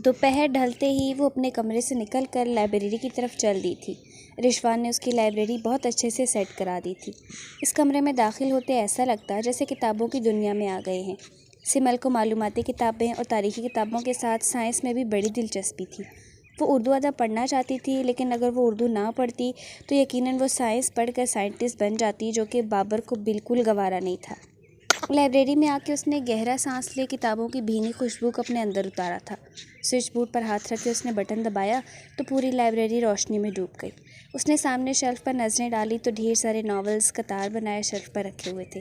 دوپہر ڈھلتے ہی وہ اپنے کمرے سے نکل کر لائبریری کی طرف چل دی تھی۔ رشوان نے اس کی لائبریری بہت اچھے سے سیٹ کرا دی تھی۔ اس کمرے میں داخل ہوتے ایسا لگتا جیسے کتابوں کی دنیا میں آ گئے ہیں۔ سمل کو معلوماتی کتابیں اور تاریخی کتابوں کے ساتھ سائنس میں بھی بڑی دلچسپی تھی۔ وہ اردو ادب پڑھنا چاہتی تھی، لیکن اگر وہ اردو نہ پڑھتی تو یقیناً وہ سائنس پڑھ کر سائنٹسٹ بن جاتی، جو کہ بابر کو بالکل گوارا نہیں تھا۔ لائبریری میں آ کے اس نے گہرا سانس لے کتابوں کی بھینی خوشبو کو اپنے اندر اتارا تھا۔ سوئچ بورڈ پر ہاتھ رکھ کے اس نے بٹن دبایا تو پوری لائبریری روشنی میں ڈوب گئی۔ اس نے سامنے شیلف پر نظریں ڈالی تو ڈھیر سارے ناولز قطار بنائے شیلف پر رکھے ہوئے تھے۔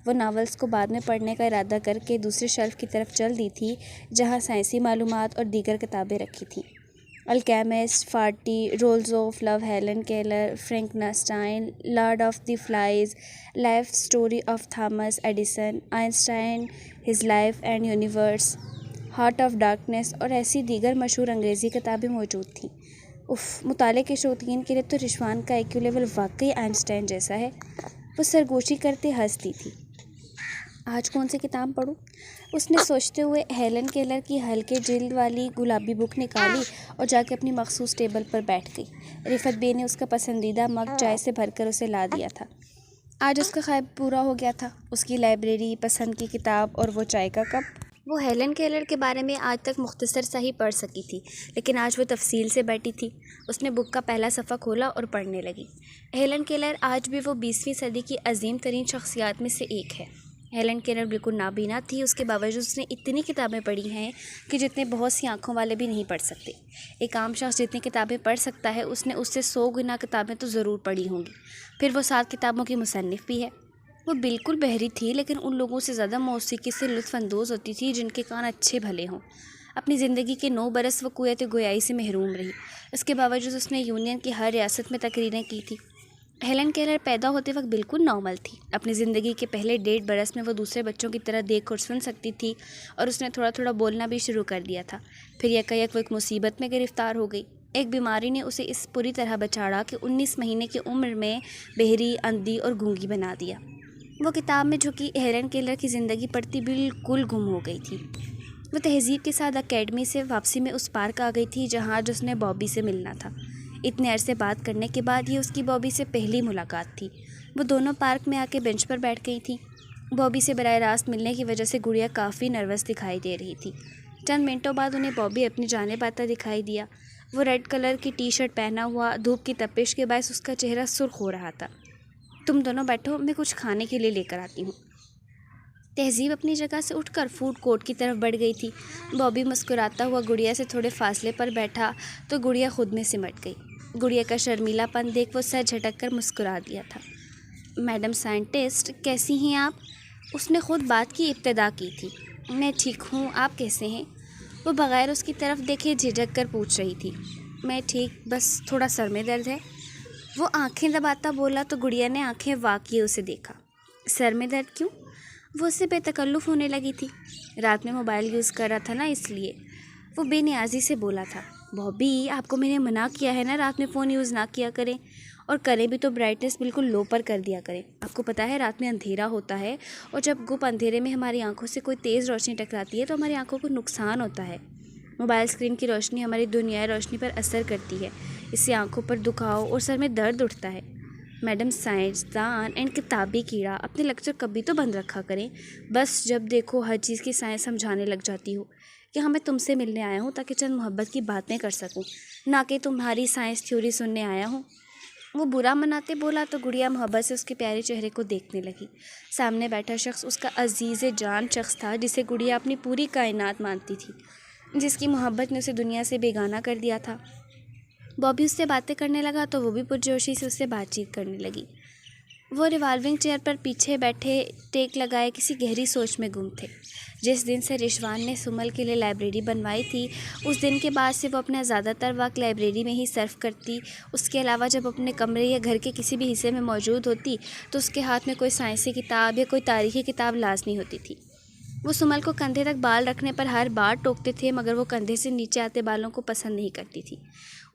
وہ ناولز کو بعد میں پڑھنے کا ارادہ کر کے دوسرے شیلف کی طرف چل دی تھی، جہاں سائنسی معلومات اور دیگر کتابیں رکھی تھیں۔ Alchemist, forty, rules of love, Helen Keller, Frankenstein, lord of the flies, life story of Thomas Edison, Einstein, his life and universe, heart of darkness اور ایسی دیگر مشہور انگریزی کتابیں موجود تھیں۔ مطالعے کے شوقین کے لیے تو رشوان کا IQ لیول واقعی آئنسٹائن جیسا ہے۔ وہ سرگوشی کرتے ہنستی تھی۔ آج کون سی کتاب پڑھوں؟ اس نے سوچتے ہوئے ہیلن کیلر کی ہلکے جلد والی گلابی بک نکالی اور جا کے اپنی مخصوص ٹیبل پر بیٹھ گئی۔ رفت بے نے اس کا پسندیدہ مگ چائے سے بھر کر اسے لا دیا تھا۔ آج اس کا خواب پورا ہو گیا تھا، اس کی لائبریری، پسند کی کتاب اور وہ چائے کا کپ۔ وہ ہیلن کیلر کے بارے میں آج تک مختصر سا ہی پڑھ سکی تھی، لیکن آج وہ تفصیل سے بیٹھی تھی۔ اس نے بک کا پہلا صفحہ کھولا اور پڑھنے لگی۔ ہیلن کیلر آج بھی وہ 20ویں صدی کی عظیم ترین شخصیات میں سے ایک ہے۔ ہیلن کیلر بالکل نابینا تھی، اس کے باوجود اس نے اتنی کتابیں پڑھی ہیں کہ جتنے بہت سی آنکھوں والے بھی نہیں پڑھ سکتے۔ ایک عام شخص جتنی کتابیں پڑھ سکتا ہے، اس نے اس سے 100 گنا کتابیں تو ضرور پڑھی ہوں گی۔ پھر وہ 7 کتابوں کی مصنف بھی ہے۔ وہ بالکل بہری تھی، لیکن ان لوگوں سے زیادہ موسیقی سے لطف اندوز ہوتی تھی جن کے کان اچھے بھلے ہوں۔ اپنی زندگی کے 9 برس وہ قوت گویائی سے محروم رہی۔ اس کے باوجود اس نے یونین کی ہر ریاست میں تقریریں کی تھی۔ ہیلن کیلر پیدا ہوتے وقت بالکل نارمل تھی۔ اپنی زندگی کے پہلے 1.5 برس میں وہ دوسرے بچوں کی طرح دیکھ اور سن سکتی تھی، اور اس نے تھوڑا تھوڑا بولنا بھی شروع کر دیا تھا۔ پھر یکایک وہ ایک مصیبت میں گرفتار ہو گئی۔ ایک بیماری نے اسے اس پوری طرح بچاڑا کہ 19 مہینے کی عمر میں بہری، اندھی اور گونگی بنا دیا۔ وہ کتاب میں جھکی ہیلن کیلر کی زندگی پڑھتی بالکل گم ہو گئی تھی۔ وہ تہذیب کے ساتھ اکیڈمی سے واپسی میں اس پارک آ گئی تھی جہاں اس نے بابی سے ملنا تھا۔ اتنے عرصے بات کرنے کے بعد یہ اس کی بابی سے پہلی ملاقات تھی۔ وہ دونوں پارک میں آ کے بینچ پر بیٹھ گئی تھیں۔ بابی سے براہ راست ملنے کی وجہ سے گڑیا کافی نروس دکھائی دے رہی تھی۔ چند منٹوں بعد انہیں بابی اپنی جانب آتا دکھائی دیا۔ وہ ریڈ کلر کی ٹی شرٹ پہنا ہوا، دھوپ کی تپش کے باعث اس کا چہرہ سرخ ہو رہا تھا۔ تم دونوں بیٹھو، میں کچھ کھانے کے لیے لے کر آتی ہوں۔ تہذیب اپنی جگہ سے اٹھ کر فوڈ کورٹ کی طرف بڑھ گئی تھی۔ بابی مسکراتا ہوا گڑیا سے تھوڑے فاصلے پر بیٹھا تو گڑیا خود میں سمٹ گئی۔ گڑیا کا شرمیلا پن دیکھ وہ سر جھٹک کر مسکرا دیا تھا۔ میڈم سائنٹسٹ، کیسی ہیں آپ؟ اس نے خود بات کی ابتدا کی تھی۔ میں ٹھیک ہوں، آپ کیسے ہیں؟ وہ بغیر اس کی طرف دیکھے جھجک کر پوچھ رہی تھی۔ میں ٹھیک، بس تھوڑا سر میں درد ہے۔ وہ آنکھیں دباتا بولا تو گڑیا نے آنکھیں وا کیے اسے دیکھا۔ سر میں درد کیوں؟ وہ اسے بے تکلف ہونے لگی تھی۔ رات میں موبائل یوز کر رہا تھا نا، اس لیے۔ وہ بے نیازی سے بولا تھا۔ بابی، آپ کو میں نے منع کیا ہے نا رات میں فون یوز نہ کیا کریں، اور کریں بھی تو برائٹنیس بالکل لو پر کر دیا کریں۔ آپ کو پتہ ہے رات میں اندھیرا ہوتا ہے، اور جب گپ اندھیرے میں ہماری آنکھوں سے کوئی تیز روشنی ٹکراتی ہے تو ہماری آنکھوں کو نقصان ہوتا ہے۔ موبائل اسکرین کی روشنی ہماری دنیائے روشنی پر اثر کرتی ہے، اس سے آنکھوں پر دکھاؤ اور سر میں درد اٹھتا ہے۔ میڈم سائنسدان اینڈ کتابی کیڑا، اپنے لیکچر کبھی تو بند رکھا کریں۔ بس جب دیکھو ہر چیز کی سائنس سمجھانے لگ جاتی ہو۔ یہاں میں تم سے ملنے آیا ہوں تاکہ چند محبت کی باتیں کر سکوں، نہ کہ تمہاری سائنس تھیوری سننے آیا ہوں۔ وہ برا مناتے بولا تو گڑیا محبت سے اس کے پیارے چہرے کو دیکھنے لگی۔ سامنے بیٹھا شخص اس کا عزیز جان شخص تھا، جسے گڑیا اپنی پوری کائنات مانتی تھی، جس کی محبت نے اسے دنیا سے بیگانہ کر دیا تھا۔ بابی اس سے باتیں کرنے لگا تو وہ بھی پرجوشی سے اس سے بات چیت کرنے لگی۔ وہ ریوالونگ چیئر پر پیچھے بیٹھے ٹیک لگائے کسی گہری سوچ میں گم تھے۔ جس دن سے رشوان نے سمل کے لیے لائبریری بنوائی تھی، اس دن کے بعد سے وہ اپنا زیادہ تر وقت لائبریری میں ہی صرف کرتی۔ اس کے علاوہ جب اپنے کمرے یا گھر کے کسی بھی حصے میں موجود ہوتی تو اس کے ہاتھ میں کوئی سائنسی کتاب یا کوئی تاریخی کتاب لازمی ہوتی تھی۔ وہ سمل کو کندھے تک بال رکھنے پر ہر بار ٹوکتے تھے، مگر وہ کندھے سے نیچے آتے بالوں کو پسند نہیں کرتی تھی۔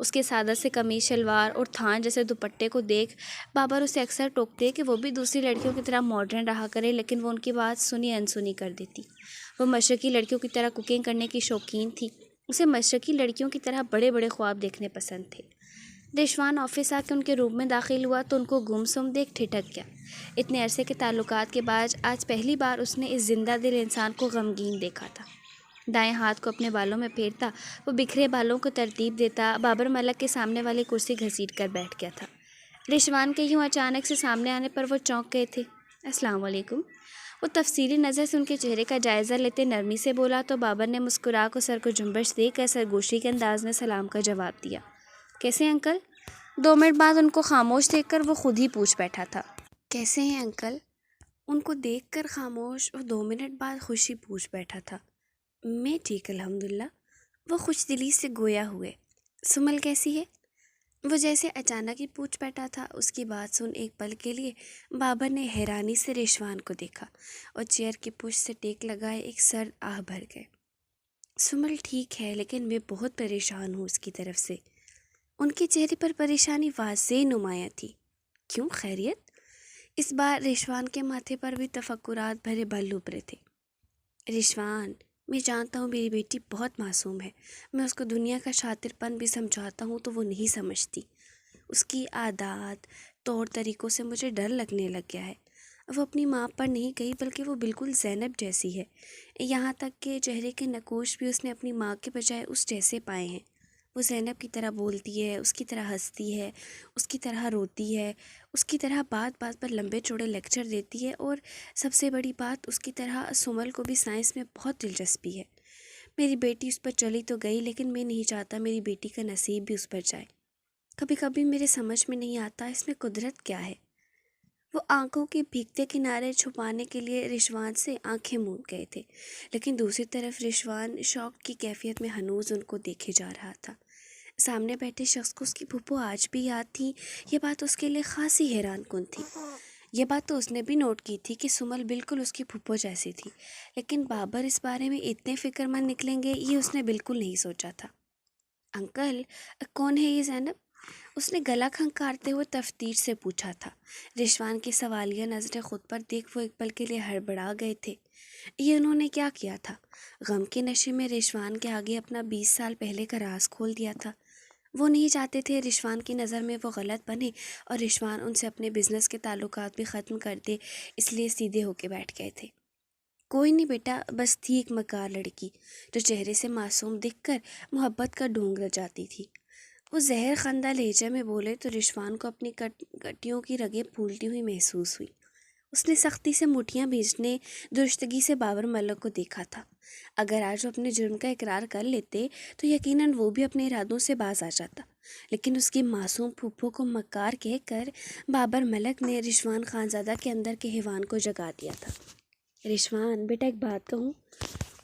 اس کے سادہ سے قمیص شلوار اور تھان جیسے دوپٹے کو دیکھ بابر اسے اکثر ٹوکتے کہ وہ بھی دوسری لڑکیوں کی طرح ماڈرن رہا کرے، لیکن وہ ان کی بات سنی انسنی کر دیتی۔ وہ مشرقی لڑکیوں کی طرح کوکنگ کرنے کی شوقین تھی۔ اسے مشرقی لڑکیوں کی طرح بڑے بڑے خواب دیکھنے پسند تھے۔ رشوان آفس آ کے ان کے روم میں داخل ہوا تو ان کو گم سم دیکھ ٹھٹک گیا۔ اتنے عرصے کے تعلقات کے بعد آج پہلی بار اس نے اس زندہ دل انسان کو غمگین دیکھا تھا۔ دائیں ہاتھ کو اپنے بالوں میں پھیرتا، وہ بکھرے بالوں کو ترتیب دیتا بابر ملک کے سامنے والی کرسی گھسیٹ کر بیٹھ گیا تھا۔ رشوان کے یوں اچانک سے سامنے آنے پر وہ چونک گئے تھے۔ السلام علیکم۔ وہ تفصیلی نظر سے ان کے چہرے کا جائزہ لیتے نرمی سے بولا تو بابر نے مسکرا کر سر کو جنبش دے کر سرگوشی کے انداز میں سلام کا جواب دیا۔ کیسے ہیں انکل؟ 2 منٹ بعد ان کو خاموش دیکھ کر وہ خود ہی پوچھ بیٹھا تھا۔ کیسے ہیں انکل؟ ان کو دیکھ کر خاموش وہ 2 منٹ بعد خوشی پوچھ بیٹھا تھا۔ میں ٹھیک الحمدللہ، وہ خوش دلی سے گویا ہوئے۔ سمل کیسی ہے؟ وہ جیسے اچانک ہی پوچھ بیٹھا تھا۔ اس کی بات سن ایک پل کے لیے بابر نے حیرانی سے رشوان کو دیکھا اور چیئر کی پشت سے ٹیک لگائے ایک سرد آہ بھر گئے۔ سمل ٹھیک ہے لیکن میں بہت پریشان ہوں اس کی طرف سے۔ ان کے چہرے پر پریشانی واضح نمایاں تھی۔ کیوں، خیریت؟ اس بار رشوان کے ماتھے پر بھی تفکرات بھرے بل ابھرے تھے۔ رشوان، میں جانتا ہوں میری بیٹی بہت معصوم ہے، میں اس کو دنیا کا شاطر پن بھی سمجھاتا ہوں تو وہ نہیں سمجھتی۔ اس کی عادات طور طریقوں سے مجھے ڈر لگنے لگ گیا ہے۔ وہ اپنی ماں پر نہیں گئی بلکہ وہ بالکل زینب جیسی ہے، یہاں تک کہ چہرے کے نقوش بھی اس نے اپنی ماں کے بجائے اس جیسے پائے ہیں۔ وہ زینب کی طرح بولتی ہے، اس کی طرح ہنستی ہے، اس کی طرح روتی ہے، اس کی طرح بات بات پر لمبے چوڑے لیکچر دیتی ہے، اور سب سے بڑی بات، اس کی طرح سمل کو بھی سائنس میں بہت دلچسپی ہے۔ میری بیٹی اس پر چلی تو گئی لیکن میں نہیں چاہتا میری بیٹی کا نصیب بھی اس پر جائے۔ کبھی کبھی میرے سمجھ میں نہیں آتا اس میں قدرت کیا ہے۔ وہ آنکھوں کے بھیگتے کنارے چھپانے کے لیے رشوان سے آنکھیں موند گئے تھے، لیکن دوسری طرف رشوان شوق کی کیفیت میں ہنوز ان کو دیکھے جا رہا تھا۔ سامنے بیٹھے شخص کو اس کی پھپھو آج بھی یاد تھی، یہ بات اس کے لیے خاصی حیران کن تھی۔ یہ بات تو اس نے بھی نوٹ کی تھی کہ سمل بالکل اس کی پھپھو جیسی تھی، لیکن بابر اس بارے میں اتنے فکر مند نکلیں گے یہ اس نے بالکل نہیں سوچا تھا۔ انکل، کون ہے یہ زینب؟ اس نے گلا کھنکارتے ہوئے تفتیش سے پوچھا تھا۔ رشوان کی سوالیہ نظریں خود پر دیکھ وہ ایک پل کے لیے ہڑبڑا گئے تھے۔ یہ انہوں نے کیا کیا تھا؟ غم کے نشے میں رشوان کے آگے اپنا 20 سال پہلے کا راز کھول دیا تھا۔ وہ نہیں چاہتے تھے رشوان کی نظر میں وہ غلط بنے اور رشوان ان سے اپنے بزنس کے تعلقات بھی ختم کر دے، اس لیے سیدھے ہو کے بیٹھ گئے تھے۔ کوئی نہیں بیٹا، بس تھی ایک مکار لڑکی جو چہرے سے معصوم دکھ کر محبت کا ڈھونگ رچاتی تھی۔ وہ زہر خندہ لہجے میں بولے تو رشوان کو اپنی کٹیوں کی رگیں پھولتی ہوئی محسوس ہوئی۔ اس نے سختی سے مٹھیاں بھیجنے درستگی سے بابر ملک کو دیکھا تھا۔ اگر آج وہ اپنے جرم کا اقرار کر لیتے تو یقیناً وہ بھی اپنے ارادوں سے باز آ جاتا، لیکن اس کی معصوم پھوپھو کو مکار کہہ کر بابر ملک نے رشوان خانزادہ کے اندر کے حیوان کو جگا دیا تھا۔ رشوان بیٹا، ایک بات کہوں؟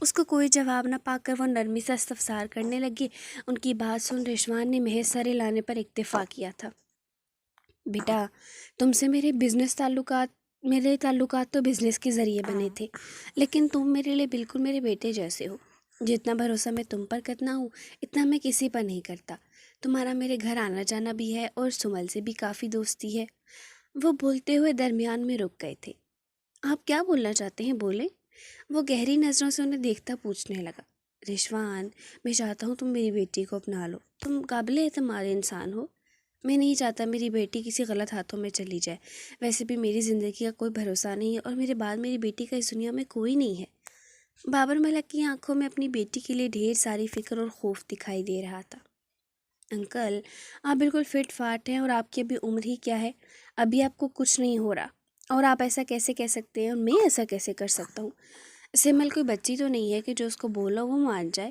اس کو کوئی جواب نہ پا کر وہ نرمی سے استفسار کرنے لگے۔ ان کی بات سن رشوان نے محض سر ہلانے پر اکتفا کیا تھا۔ بیٹا، تم سے میرے تعلقات تو بزنس کے ذریعے بنے تھے، لیکن تم میرے لیے بالکل میرے بیٹے جیسے ہو۔ جتنا بھروسہ میں تم پر کرتا ہوں اتنا میں کسی پر نہیں کرتا۔ تمہارا میرے گھر آنا جانا بھی ہے اور سمل سے بھی کافی دوستی ہے۔ وہ بولتے ہوئے درمیان میں رک گئے تھے۔ آپ کیا بولنا چاہتے ہیں، بولیں؟ وہ گہری نظروں سے انہیں دیکھتا پوچھنے لگا۔ رشوان، میں چاہتا ہوں تم میری بیٹی کو اپنا لو، تم قابل اعتماد انسان ہو۔ میں نہیں چاہتا میری بیٹی کسی غلط ہاتھوں میں چلی جائے، ویسے بھی میری زندگی کا کوئی بھروسہ نہیں ہے اور میرے بعد میری بیٹی کا اس دنیا میں کوئی نہیں ہے۔ بابر ملک کی آنکھوں میں اپنی بیٹی کے لیے ڈھیر ساری فکر اور خوف دکھائی دے رہا تھا۔ انکل، آپ بالکل فٹ فاٹ ہیں اور آپ کی ابھی عمر ہی کیا ہے، ابھی آپ کو کچھ نہیں ہو رہا، اور آپ ایسا کیسے کہہ سکتے ہیں اور میں ایسا کیسے کر سکتا ہوں؟ سمل کوئی بچی تو نہیں ہے کہ جو اس کو بولو وہ مان جائے۔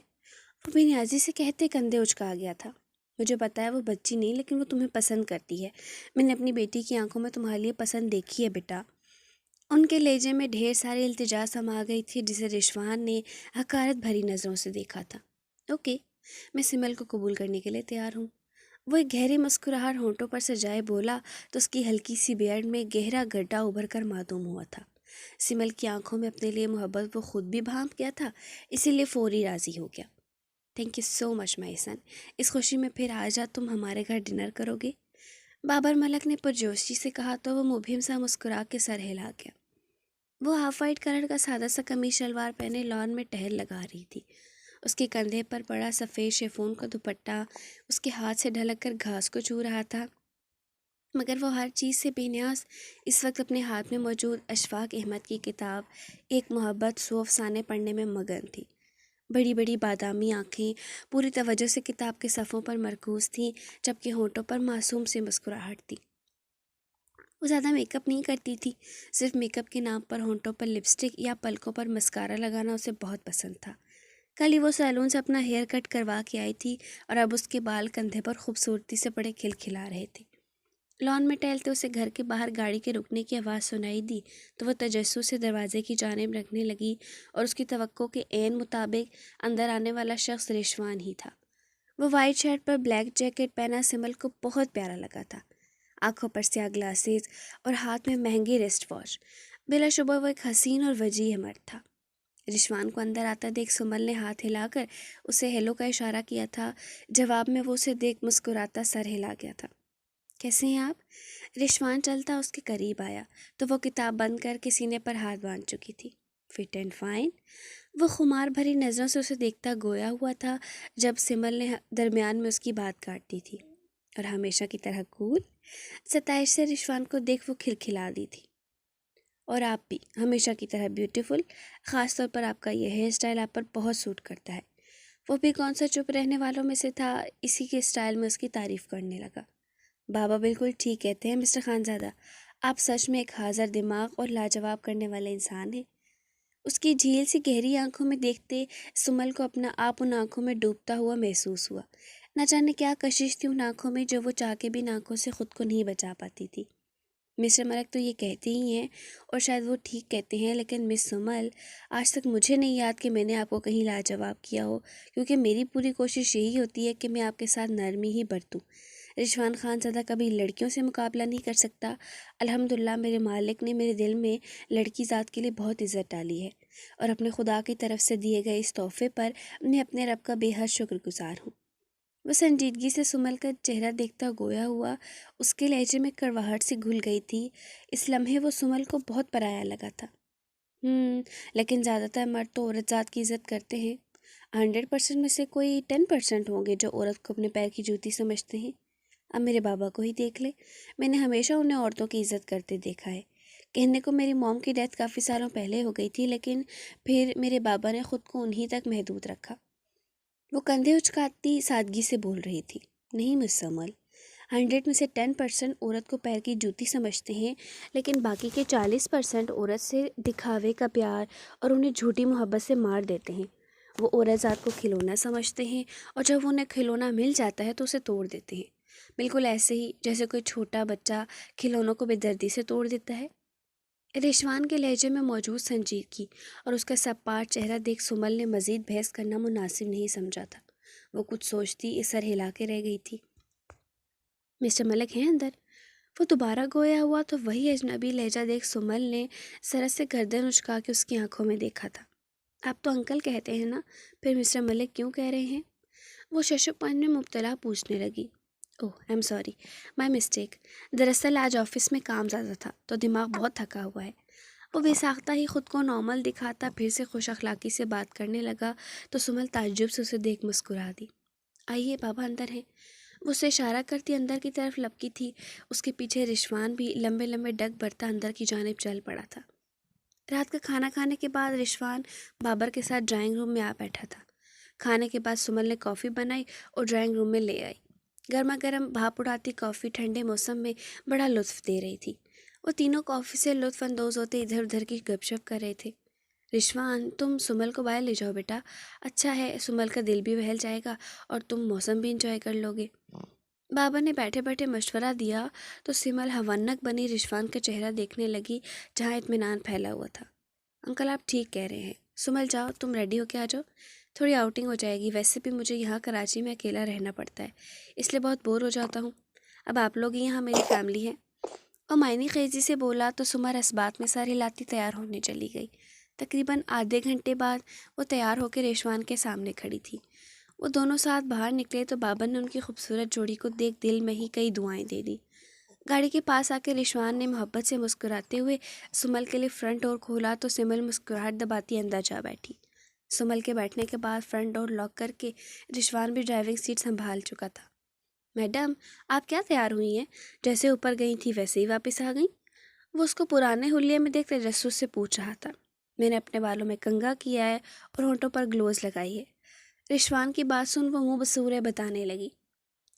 وہ بے نیازی سے کہتے کندھے اچکا گیا تھا۔ مجھے پتا ہے وہ بچی نہیں، لیکن وہ تمہیں پسند کرتی ہے۔ میں نے اپنی بیٹی کی آنکھوں میں تمہارے لیے پسند دیکھی ہے بیٹا۔ ان کے لہجے میں ڈھیر ساری التجا سما گئی تھی جسے رشوان نے حقارت بھری نظروں سے دیکھا تھا۔ اوکے، میں سمل کو قبول کرنے کے لیے تیار ہوں۔ وہ ایک گہری مسکراہٹ ہونٹوں پر سجائے بولا تو اس کی ہلکی سی بیئرڈ میں گہرا گڈھا ابھر کر معلوم ہوا تھا۔ سمل کی آنکھوں میں اپنے لیے محبت وہ خود بھی بھانپ گیا تھا، اسی لیے فوری راضی ہو گیا۔ تھینک یو سو مچ مائی سن، اس خوشی میں پھر آج تم ہمارے گھر ڈنر کرو گے؟ بابر ملک نے پرجوشی سے کہا تو وہ مبہم سا مسکرا کے سر ہلا گیا۔ وہ ہاف وائٹ کلر کا سادہ سا قمیص شلوار پہنے لان میں ٹہل لگا رہی تھی۔ اس کے کندھے پر پڑا سفید شیفون کا دوپٹہ اس کے ہاتھ سے ڈھلک کر گھاس کو چھو رہا تھا، مگر وہ ہر چیز سے بے نیاز اس وقت اپنے ہاتھ میں موجود اشفاق احمد کی کتاب ایک محبت سو افسانے پڑھنے میں مگن تھی۔ بڑی بڑی بادامی آنکھیں پوری توجہ سے کتاب کے صفحوں پر مرکوز تھیں، جبکہ ہونٹوں پر معصوم سی مسکراہٹ تھی۔ وہ زیادہ میک اپ نہیں کرتی تھی، صرف میک اپ کے نام پر ہونٹوں پر لپسٹک یا پلکوں پر مسکارا لگانا اسے بہت پسند تھا۔ کل ہی وہ سیلون سے اپنا ہیئر کٹ کروا کے آئی تھی اور اب اس کے بال کندھے پر خوبصورتی سے بڑے کھلکھلا رہے تھے۔ لان میں ٹہلتے اسے گھر کے باہر گاڑی کے رکنے کی آواز سنائی دی تو وہ تجسس سے دروازے کی جانب رکھنے لگی اور اس کی توقع کے عین مطابق اندر آنے والا شخص رشوان ہی تھا۔ وہ وائٹ شرٹ پر بلیک جیکٹ پہنا سمل کو بہت پیارا لگا تھا، آنکھوں پر سیاہ گلاسز اور ہاتھ میں مہنگی رسٹ واچ۔ بلا شبہ وہ ایک حسین اور وجیح مرد تھا۔ رشوان کو اندر آتا دیکھ سمل نے ہاتھ ہلا کر اسے ہیلو کا اشارہ کیا تھا، جواب میں وہ اسے دیکھ مسکراتا سر ہلا گیا تھا۔ کیسے ہیں آپ؟ رشوان چلتا اس کے قریب آیا تو وہ کتاب بند کر کے سینے پر ہاتھ باندھ چکی تھی۔ Fit and fine. وہ خمار بھری نظروں سے اسے دیکھتا گویا ہوا تھا جب سمل نے درمیان میں اس کی بات کاٹ دی تھی۔ اور ہمیشہ کی طرح کول؟ ستائش سے رشوان کو دیکھ وہ کھلکھلا دی تھی۔ اور آپ بھی ہمیشہ کی طرح بیوٹیفل، خاص طور پر آپ کا یہ ہیئر اسٹائل آپ پر بہت سوٹ کرتا ہے۔ وہ بھی کون سا چپ رہنے والوں میں سے تھا، اسی کے اسٹائل میں اس کی تعریف کرنے لگا۔ بابا بالکل ٹھیک کہتے ہیں مسٹر خانزادہ، آپ سچ میں ایک حاضر دماغ اور لاجواب کرنے والے انسان ہیں۔ اس کی جھیل سی گہری آنکھوں میں دیکھتے سمل کو اپنا آپ ان آنکھوں میں ڈوبتا ہوا محسوس ہوا۔ نہ جانے کیا کشش تھی ان آنکھوں میں جو وہ چاہ کے بھی آنکھوں سے خود کو نہیں بچا پاتی تھی۔ مسٹر ملک تو یہ کہتے ہی ہیں اور شاید وہ ٹھیک کہتے ہیں، لیکن مس سمل، آج تک مجھے نہیں یاد کہ میں نے آپ کو کہیں لاجواب کیا ہو، کیونکہ میری پوری کوشش یہی ہوتی ہے کہ میں آپ کے ساتھ نرمی ہی برتوں۔ رشوان خان زیادہ کبھی لڑکیوں سے مقابلہ نہیں کر سکتا۔ الحمدللہ میرے مالک نے میرے دل میں لڑکی ذات کے لیے بہت عزت ڈالی ہے اور اپنے خدا کی طرف سے دیے گئے اس تحفے پر میں اپنے رب کا بے حد شکر گزار ہوں۔ وہ سنجیدگی سے سمل کا چہرہ دیکھتا گویا ہوا اس کے لہجے میں کڑواہٹ سی گھل گئی تھی۔ اس لمحے وہ سمل کو بہت پرایا لگا تھا۔ لیکن زیادہ تر مرد تو عورت ذات کی عزت کرتے ہیں۔ 100% میں سے کوئی 10% ہوں گے جو عورت کو اپنے پیر کی جوتی سمجھتے ہیں۔ اب میرے بابا کو ہی دیکھ لے، میں نے ہمیشہ انہیں عورتوں کی عزت کرتے دیکھا ہے۔ کہنے کو میری موم کی ڈیتھ کافی سالوں پہلے ہو گئی تھی، لیکن پھر میرے بابا نے خود کو انہی تک محدود رکھا۔ وہ کندھے اچکاتی سادگی سے بول رہی تھی۔ نہیں مس سمل، 100 میں سے 10% عورت کو پیر کی جوتی سمجھتے ہیں، لیکن باقی کے 40% عورت سے دکھاوے کا پیار اور انہیں جھوٹی محبت سے مار دیتے ہیں۔ وہ عورت ذات کو کھلونا سمجھتے ہیں اور جب انہیں کھلونا مل جاتا ہے تو اسے توڑ دیتے ہیں، بالکل ایسے ہی جیسے کوئی چھوٹا بچہ کھلونوں کو بے دردی سے توڑ دیتا ہے۔ رشوان کے لہجے میں موجود سنجیدگی اور اس کا سپاٹ چہرہ دیکھ سمل نے مزید بحث کرنا مناسب نہیں سمجھا تھا۔ وہ کچھ سوچتی سر ہلا کے رہ گئی تھی۔ مسٹر ملک ہیں اندر؟ وہ دوبارہ گویا ہوا تو وہی اجنبی لہجہ دیکھ سمل نے سرس سے گردن اچکا کے اس کی آنکھوں میں دیکھا تھا۔ آپ تو انکل کہتے ہیں نا، پھر مسٹر ملک کیوں کہہ رہے ہیں؟ وہ ششوپن میں مبتلا پوچھنے لگی۔ Oh I'm sorry, my mistake. دراصل آج آفس میں کام زیادہ تھا تو دماغ بہت تھکا ہوا ہے۔ وہ بے ساختہ ہی خود کو نارمل دکھاتا پھر سے خوش اخلاقی سے بات کرنے لگا تو سمل تعجب سے اسے دیکھ مسکرا دی۔ آئیے بابا اندر ہیں۔ وہ اسے اشارہ کرتی اندر کی طرف لپکی تھی۔ اس کے پیچھے رشوان بھی لمبے لمبے ڈگ برتا اندر کی جانب چل پڑا تھا۔ رات کا کھانا کھانے کے بعد رشوان بابر کے ساتھ ڈرائنگ روم میں آ بیٹھا تھا۔ کھانے کے بعد سمل نے کافی بنائی اور ڈرائنگ روم میں لے آئی۔ گرما گرم بھاپ اڑاتی کافی ٹھنڈے موسم میں بڑا لطف دے رہی تھی۔ وہ تینوں کافی سے لطف اندوز ہوتے ادھر ادھر کی گپ شپ کر رہے تھے۔ رشوان، تم سمل کو باہر لے جاؤ بیٹا، اچھا ہے، سمل کا دل بھی بہل جائے گا اور تم موسم بھی انجوائے کر لو گے۔ بابا نے بیٹھے بیٹھے مشورہ دیا تو سمل حونک بنی رشوان کا چہرہ دیکھنے لگی جہاں اطمینان پھیلا ہوا تھا۔ انکل آپ ٹھیک کہہ رہے ہیں، سمل جاؤ تم ریڈی ہو کے آ جاؤ، تھوڑی آؤٹنگ ہو جائے گی، ویسے بھی مجھے یہاں کراچی میں اکیلا رہنا پڑتا ہے، اس لیے بہت بور ہو جاتا ہوں، اب آپ لوگ یہاں میری فیملی ہے۔ اور معنی خیزی سے بولا تو سمر اس بات میں سر ہلاتی تیار ہونے چلی گئی۔ تقریباً آدھے گھنٹے بعد وہ تیار ہو کے رشوان کے سامنے کھڑی تھی۔ وہ دونوں ساتھ باہر نکلے تو بابا نے ان کی خوبصورت جوڑی کو دیکھ دل میں ہی کئی دعائیں دے دی۔ گاڑی کے پاس آ کے رشوان نے محبت سے مسکراتے ہوئے سمل کے لیے فرنٹ ڈور کھولا تو سمل مسکراہٹ دباتی اندر جا بیٹھی۔ سمل کے بیٹھنے کے بعد فرنٹ ڈور لاک کر کے رشوان بھی ڈرائیونگ سیٹ سنبھال چکا تھا۔ میڈم، آپ کیا تیار ہوئی ہیں؟ جیسے اوپر گئی تھی ویسے ہی واپس آ گئیں؟ وہ اس کو پرانے حلیے میں دیکھ تجسس سے پوچھ رہا تھا۔ میں نے اپنے بالوں میں کنگھا کیا ہے اور ہونٹوں پر گلوز لگائی ہے۔ رشوان کی بات سن وہ منہ بسورے بتانے لگی۔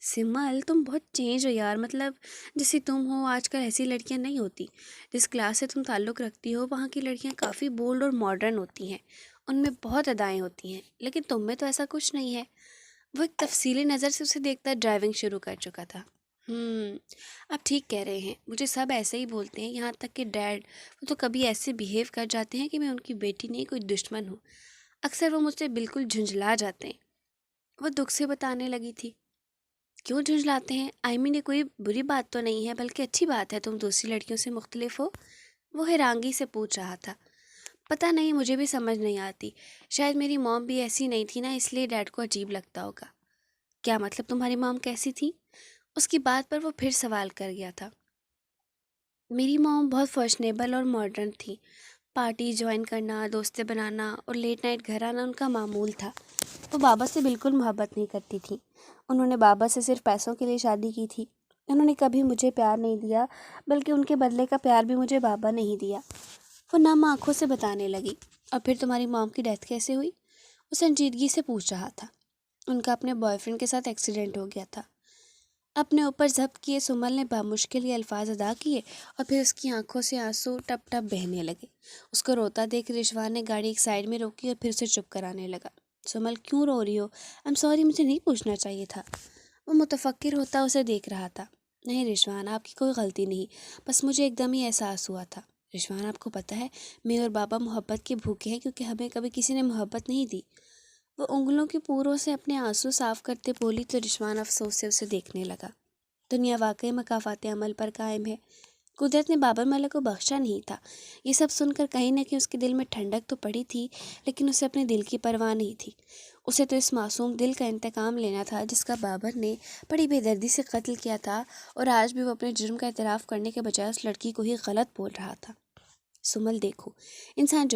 سمل، تم بہت چینج ہو یار، مطلب جیسی تم ہو آج کل ایسی لڑکیاں نہیں ہوتی۔ جس کلاس سے تم تعلق رکھتی ہو وہاں کی لڑکیاں کافی بولڈ اور ماڈرن ہوتی ہیں، ان میں بہت ادائیں ہوتی ہیں، لیکن تم میں تو ایسا کچھ نہیں ہے۔ وہ ایک تفصیلی نظر سے اسے دیکھتا ڈرائیونگ شروع کر چکا تھا۔ آپ ٹھیک کہہ رہے ہیں، مجھے سب ایسے ہی بولتے ہیں، یہاں تک کہ ڈیڈ، وہ تو کبھی ایسے بیہیو کر جاتے ہیں کہ میں ان کی بیٹی نہیں کوئی دشمن ہوں۔ اکثر وہ مجھ سے بالکل جھنجھلا جاتے ہیں۔ وہ دکھ سے بتانے لگی تھی۔ کیوں جھنجھلاتے ہیں؟ یہ کوئی بری بات تو نہیں ہے، بلکہ اچھی بات ہے، تم دوسری لڑکیوں سے مختلف ہو۔ وہ حیرانگی سے پوچھ رہا تھا۔ پتہ نہیں، مجھے بھی سمجھ نہیں آتی، شاید میری موم بھی ایسی نہیں تھی نا، اس لیے ڈیڈ کو عجیب لگتا ہوگا۔ کیا مطلب تمہاری موم کیسی تھی؟ اس کی بات پر وہ پھر سوال کر گیا تھا۔ میری موم بہت فیشنیبل اور ماڈرن تھی، پارٹی جوائن کرنا، دوستیں بنانا اور لیٹ نائٹ گھر آنا ان کا معمول تھا۔ وہ بابا سے بالکل محبت نہیں کرتی تھی، انہوں نے بابا سے صرف پیسوں کے لیے شادی کی تھی۔ انہوں نے کبھی مجھے پیار نہیں دیا، بلکہ ان کے بدلے کا پیار بھی مجھے بابا نہیں دیا۔ وہ نم آنکھوں سے بتانے لگی۔ اور پھر تمہاری موم کی ڈیتھ کیسے ہوئی؟ وہ سنجیدگی سے پوچھ رہا تھا۔ ان کا اپنے بوائے فرینڈ کے ساتھ ایکسیڈنٹ ہو گیا تھا۔ اپنے اوپر ضبط کیے سمل نے بامشکل یہ الفاظ ادا کیے اور پھر اس کی آنکھوں سے آنسو ٹپ ٹپ بہنے لگے۔ اس کو روتا دیکھ رشوان نے گاڑی ایک سائڈ میں روکی اور پھر اسے چپ کرانے لگا۔ سمل، کیوں رو رہی ہو؟ سوری، مجھے نہیں پوچھنا چاہیے تھا۔ وہ متفکر ہوتا اسے دیکھ رہا تھا۔ نہیں رشوان، آپ کی کوئی غلطی نہیں، بس مجھے ایک دم ہی احساس ہوا تھا۔ رشوان، آپ کو پتہ ہے میں اور بابا محبت کے بھوکے ہیں، کیونکہ ہمیں کبھی کسی نے محبت نہیں دی۔ وہ انگلوں کی پوروں سے اپنے آنسو صاف کرتے بولی تو رشوان افسوس سے اسے دیکھنے لگا۔ دنیا واقعی مکافات عمل پر قائم ہے۔ قدرت نے بابر ملک کو بخشا نہیں تھا۔ یہ سب سن کر کہیں نہ کہیں اس کے دل میں ٹھنڈک تو پڑی تھی، لیکن اسے اپنے دل کی پرواہ نہیں تھی۔ اسے تو اس معصوم دل کا انتقام لینا تھا جس کا بابر نے بڑی بے دردی سے قتل کیا تھا، اور آج بھی وہ اپنے جرم کا اعتراف کرنے کے بجائے اس لڑکی کو ہی غلط بول رہا تھا۔ سمل دیکھو، انسان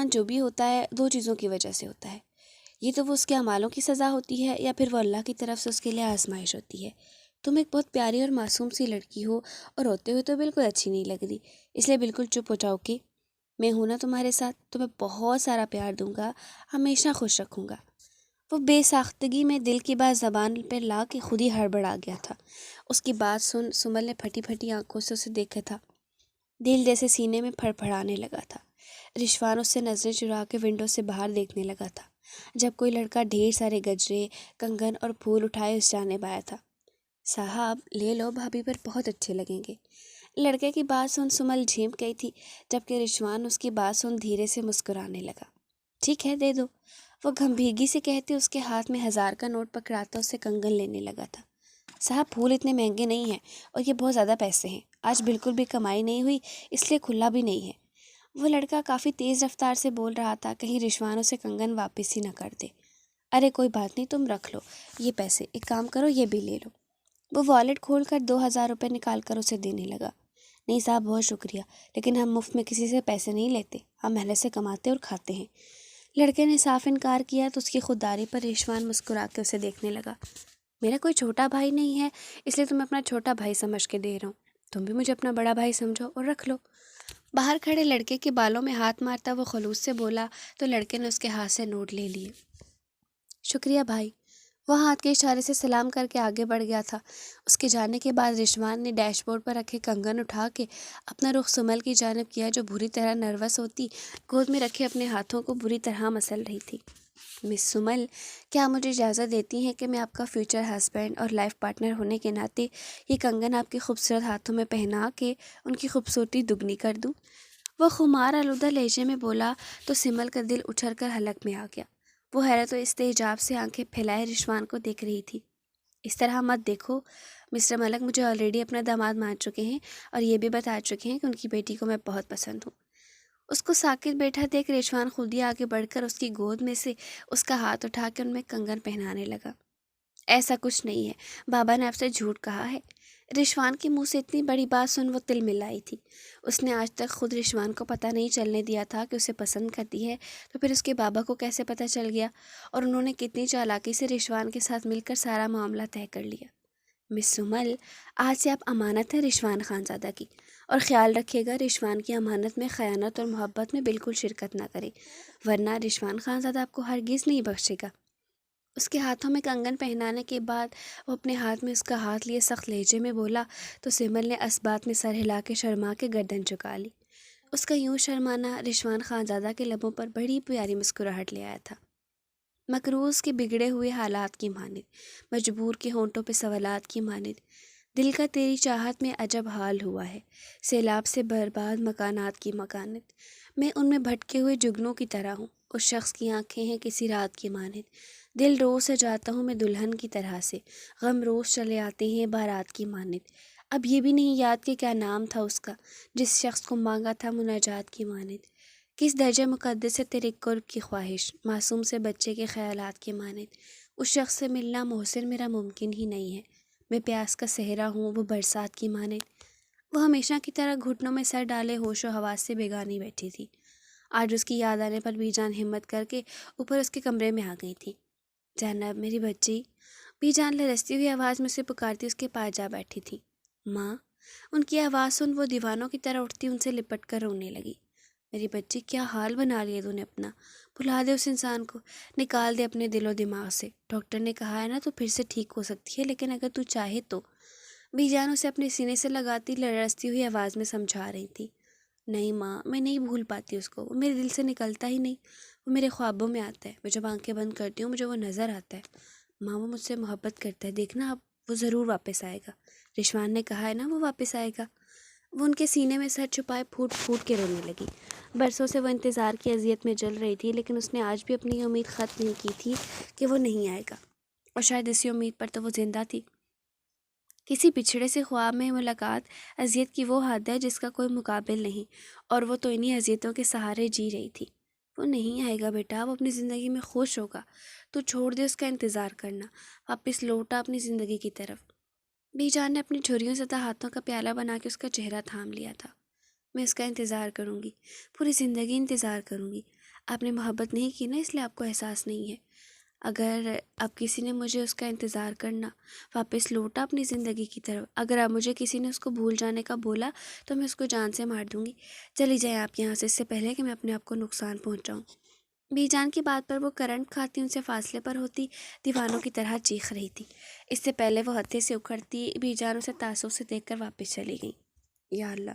جو بھی ہوتا ہے دو چیزوں کی وجہ سے ہوتا ہے، یہ تو وہ اس کے اعمالوں کی سزا ہوتی ہے، یا پھر وہ اللہ کی طرف سے اس کے لیے آزمائش ہوتی ہے۔ تم ایک بہت پیاری اور معصوم سی لڑکی ہو، اور روتے ہوئے تو بالکل اچھی نہیں لگ رہی، اس لیے بالکل چپ ہو جاؤ کہ میں ہوں نا تمہارے ساتھ، تمہیں بہت سارا پیار دوں گا، ہمیشہ خوش رکھوں گا۔ وہ بے ساختگی میں دل کی بات زبان پر لا کے خود ہی ہڑبڑا گیا تھا۔ اس کی بات سن سمل نے پھٹی پھٹی آنکھوں سے اسے دیکھا تھا۔ دل جیسے سینے میں پھڑ پھڑانے لگا تھا۔ رشوان اس سے نظریں چرا کے ونڈو سے باہر دیکھنے لگا تھا، جب کوئی لڑکا ڈھیر سارے گجرے، کنگن اور پھول اٹھائے اس جانب آیا تھا۔ صاحب لے لو، بھابھی پر بہت اچھے لگیں گے۔ لڑکے کی بات سن سمل جھینپ گئی تھی، جبکہ رشوان اس کی بات سن دھیرے سے مسکرانے لگا۔ ٹھیک ہے، دے دو، وہ گھمبھیگی سے کہتے اس کے ہاتھ میں 1000 کا نوٹ پکڑاتا اسے کنگن لینے لگا تھا۔ صاحب پھول اتنے مہنگے نہیں ہیں، اور یہ بہت زیادہ پیسے ہیں، آج بالکل بھی کمائی نہیں ہوئی، اس لیے کھلا بھی نہیں ہے۔ وہ لڑکا کافی تیز رفتار سے بول رہا تھا، کہیں رشوان اسے کنگن واپس ہی نہ کر دے۔ ارے کوئی بات نہیں، تم رکھ لو یہ پیسے، ایک کام کرو یہ بھی لے لو۔ وہ والیٹ کھول کر 2000 روپے نکال کر اسے دینے لگا۔ نہیں صاحب، بہت شکریہ، لیکن ہم مفت میں کسی سے پیسے نہیں لیتے، ہم محنت سے کماتے اور کھاتے ہیں۔ لڑکے نے صاف انکار کیا تو اس کی خودداری پر رشوان مسکرا کے اسے دیکھنے لگا۔ میرا کوئی چھوٹا بھائی نہیں ہے، اس لیے تمہیں اپنا چھوٹا بھائی سمجھ کے دے رہا ہوں، تم بھی مجھے اپنا بڑا بھائی سمجھو اور رکھ لو۔ باہر کھڑے لڑکے کے بالوں میں ہاتھ مارتا وہ خلوص سے بولا تو لڑکے نے اس کے ہاتھ سے نوٹ لے لیے۔ شکریہ بھائی۔ وہ ہاتھ کے اشارے سے سلام کر کے آگے بڑھ گیا تھا۔ اس کے جانے کے بعد رشوان نے ڈیش بورڈ پر رکھے کنگن اٹھا کے اپنا رخ سمل کی جانب کیا، جو بری طرح نروس ہوتی گود میں رکھے اپنے ہاتھوں کو بری طرح مسل رہی تھی۔ مس سمل، کیا مجھے اجازت دیتی ہیں کہ میں آپ کا فیوچر ہسبینڈ اور لائف پارٹنر ہونے کے ناطے یہ کنگن آپ کے خوبصورت ہاتھوں میں پہنا کے ان کی خوبصورتی دگنی کر دوں؟ وہ خمار آلودہ لہجے میں بولا تو سمل کا دل اچھل کر حلق میں آ گیا۔ وہ حیرت و استعجاب سے آنکھیں پھیلائے رشوان کو دیکھ رہی تھی۔ اس طرح مت دیکھو مسٹر ملک، مجھے آلریڈی اپنا داماد مان چکے ہیں اور یہ بھی بتا چکے ہیں کہ ان کی بیٹی کو میں بہت پسند ہوں۔ اس کو ساکت بیٹھا دیکھ رشوان خود ہی آگے بڑھ کر اس کی گود میں سے اس کا ہاتھ اٹھا کے ان میں کنگن پہنانے لگا۔ ایسا کچھ نہیں ہے، بابا نے آپ سے جھوٹ کہا ہے۔ رشوان کے منہ سے اتنی بڑی بات سن وہ تل ملائی تھی۔ اس نے آج تک خود رشوان کو پتہ نہیں چلنے دیا تھا کہ اسے پسند کرتی ہے، تو پھر اس کے بابا کو کیسے پتہ چل گیا؟ اور انہوں نے کتنی چالاکی سے رشوان کے ساتھ مل کر سارا معاملہ طے کر لیا۔ مس سمل، آج سے آپ امانت ہے رشوان خانزادہ کی، اور خیال رکھیے گا رشوان کی امانت میں خیانت اور محبت میں بالکل شرکت نہ کریں، ورنہ رشوان خانزادہ آپ کو ہرگز نہیں بخشے گا۔ اس کے ہاتھوں میں کنگن پہنانے کے بعد وہ اپنے ہاتھ میں اس کا ہاتھ لیے سخت لہجے میں بولا تو سمل نے اسبات میں سر ہلا کے شرما کے گردن جھکا لی۔ اس کا یوں شرمانا رشوان خانزادہ کے لبوں پر بڑی پیاری مسکراہٹ لے آیا تھا، مکروز کے بگڑے ہوئے حالات کی مانند، مجبور کے ہونٹوں پہ سوالات کی مانند۔ دل کا تیری چاہت میں عجب حال ہوا ہے، سیلاب سے برباد مکانات کی مکانت۔ میں ان میں بھٹکے ہوئے جگنوں کی طرح ہوں، اس شخص کی آنکھیں ہیں کسی رات کی مانند۔ دل روز سے جاتا ہوں میں دلہن کی طرح سے، غم روز چلے آتے ہیں بارات کی مانند۔ اب یہ بھی نہیں یاد کہ کیا نام تھا اس کا جس شخص کو مانگا تھا مناجات کی مانند۔ کس درجہ مقدس ہے تیرے قرب کی خواہش، معصوم سے بچے کے خیالات کی مانند۔ اس شخص سے ملنا محسن میرا ممکن ہی نہیں ہے، میں پیاس کا صحرا ہوں وہ برسات کی مانند۔ وہ ہمیشہ کی طرح گھٹنوں میں سر ڈالے ہوش و حواس سے بیگانی بیٹھی تھی۔ آج اس کی یاد آنے پر بی جان ہمت کر کے اوپر اس کے کمرے میں آ گئی تھی۔ زینب میری بچی، بی جان لرزتی ہوئی آواز میں سے پکارتی اس کے پاس جا بیٹھی تھی۔ ماں، ان کی آواز سن وہ دیوانوں کی طرح اٹھتی ان سے لپٹ کر رونے لگی۔ میری بچی، کیا حال بنا لیا تو نے اپنا، بھلا دے اس انسان کو، نکال دے اپنے دل و دماغ سے۔ ڈاکٹر نے کہا ہے نا تو پھر سے ٹھیک ہو سکتی ہے، لیکن اگر تو چاہے تو۔ بی جان اسے اپنے سینے سے لگاتی لرزتی ہوئی آواز میں سمجھا رہی تھی۔ نہیں ماں، میں نہیں بھول پاتی اس کو، وہ میرے دل سے نکلتا ہی نہیں، وہ میرے خوابوں میں آتا ہے، میں جب آنکھیں بند کرتی ہوں مجھے وہ نظر آتا ہے۔ ماں، وہ مجھ سے محبت کرتا ہے، دیکھنا اب وہ ضرور واپس آئے گا، رشوان نے کہا ہے نا وہ واپس آئے گا۔ وہ ان کے سینے میں سر چھپائے پھوٹ پھوٹ کے رونے لگی۔ برسوں سے وہ انتظار کی اذیت میں جل رہی تھی، لیکن اس نے آج بھی اپنی امید ختم نہیں کی تھی کہ وہ نہیں آئے گا، اور شاید اسی امید پر تو وہ زندہ تھی۔ کسی بچھڑے سے خواب میں ملاقات اذیت کی وہ حد ہے جس کا کوئی مقابل نہیں، اور وہ تو انہی اذیتوں کے سہارے جی رہی تھی۔ وہ نہیں آئے گا بیٹا، وہ اپنی زندگی میں خوش ہوگا، تو چھوڑ دے اس کا انتظار کرنا، واپس لوٹا اپنی زندگی کی طرف۔ بی جان نے اپنی جھریوں زدہ ہاتھوں کا پیالہ بنا کے اس کا چہرہ تھام لیا تھا۔ میں اس کا انتظار کروں گی، پوری زندگی انتظار کروں گی۔ آپ نے محبت نہیں کی نا، اس لیے آپ کو احساس نہیں ہے۔ اگر اب کسی نے مجھے اس کا انتظار کرنا، واپس لوٹا اپنی زندگی کی طرف، اگر اب مجھے کسی نے اس کو بھول جانے کا بولا تو میں اس کو جان سے مار دوں گی۔ چلی جائیں آپ یہاں سے، اس سے پہلے کہ میں اپنے آپ کو نقصان پہنچاؤں۔ بی جان کی بات پر وہ کرنٹ کھاتی ان سے فاصلے پر ہوتی دیوانوں کی طرح چیخ رہی تھی۔ اس سے پہلے وہ ہتھے سے اکھڑتی بی جان اسے تعصب سے دیکھ کر واپس چلی گئی۔ یا اللہ!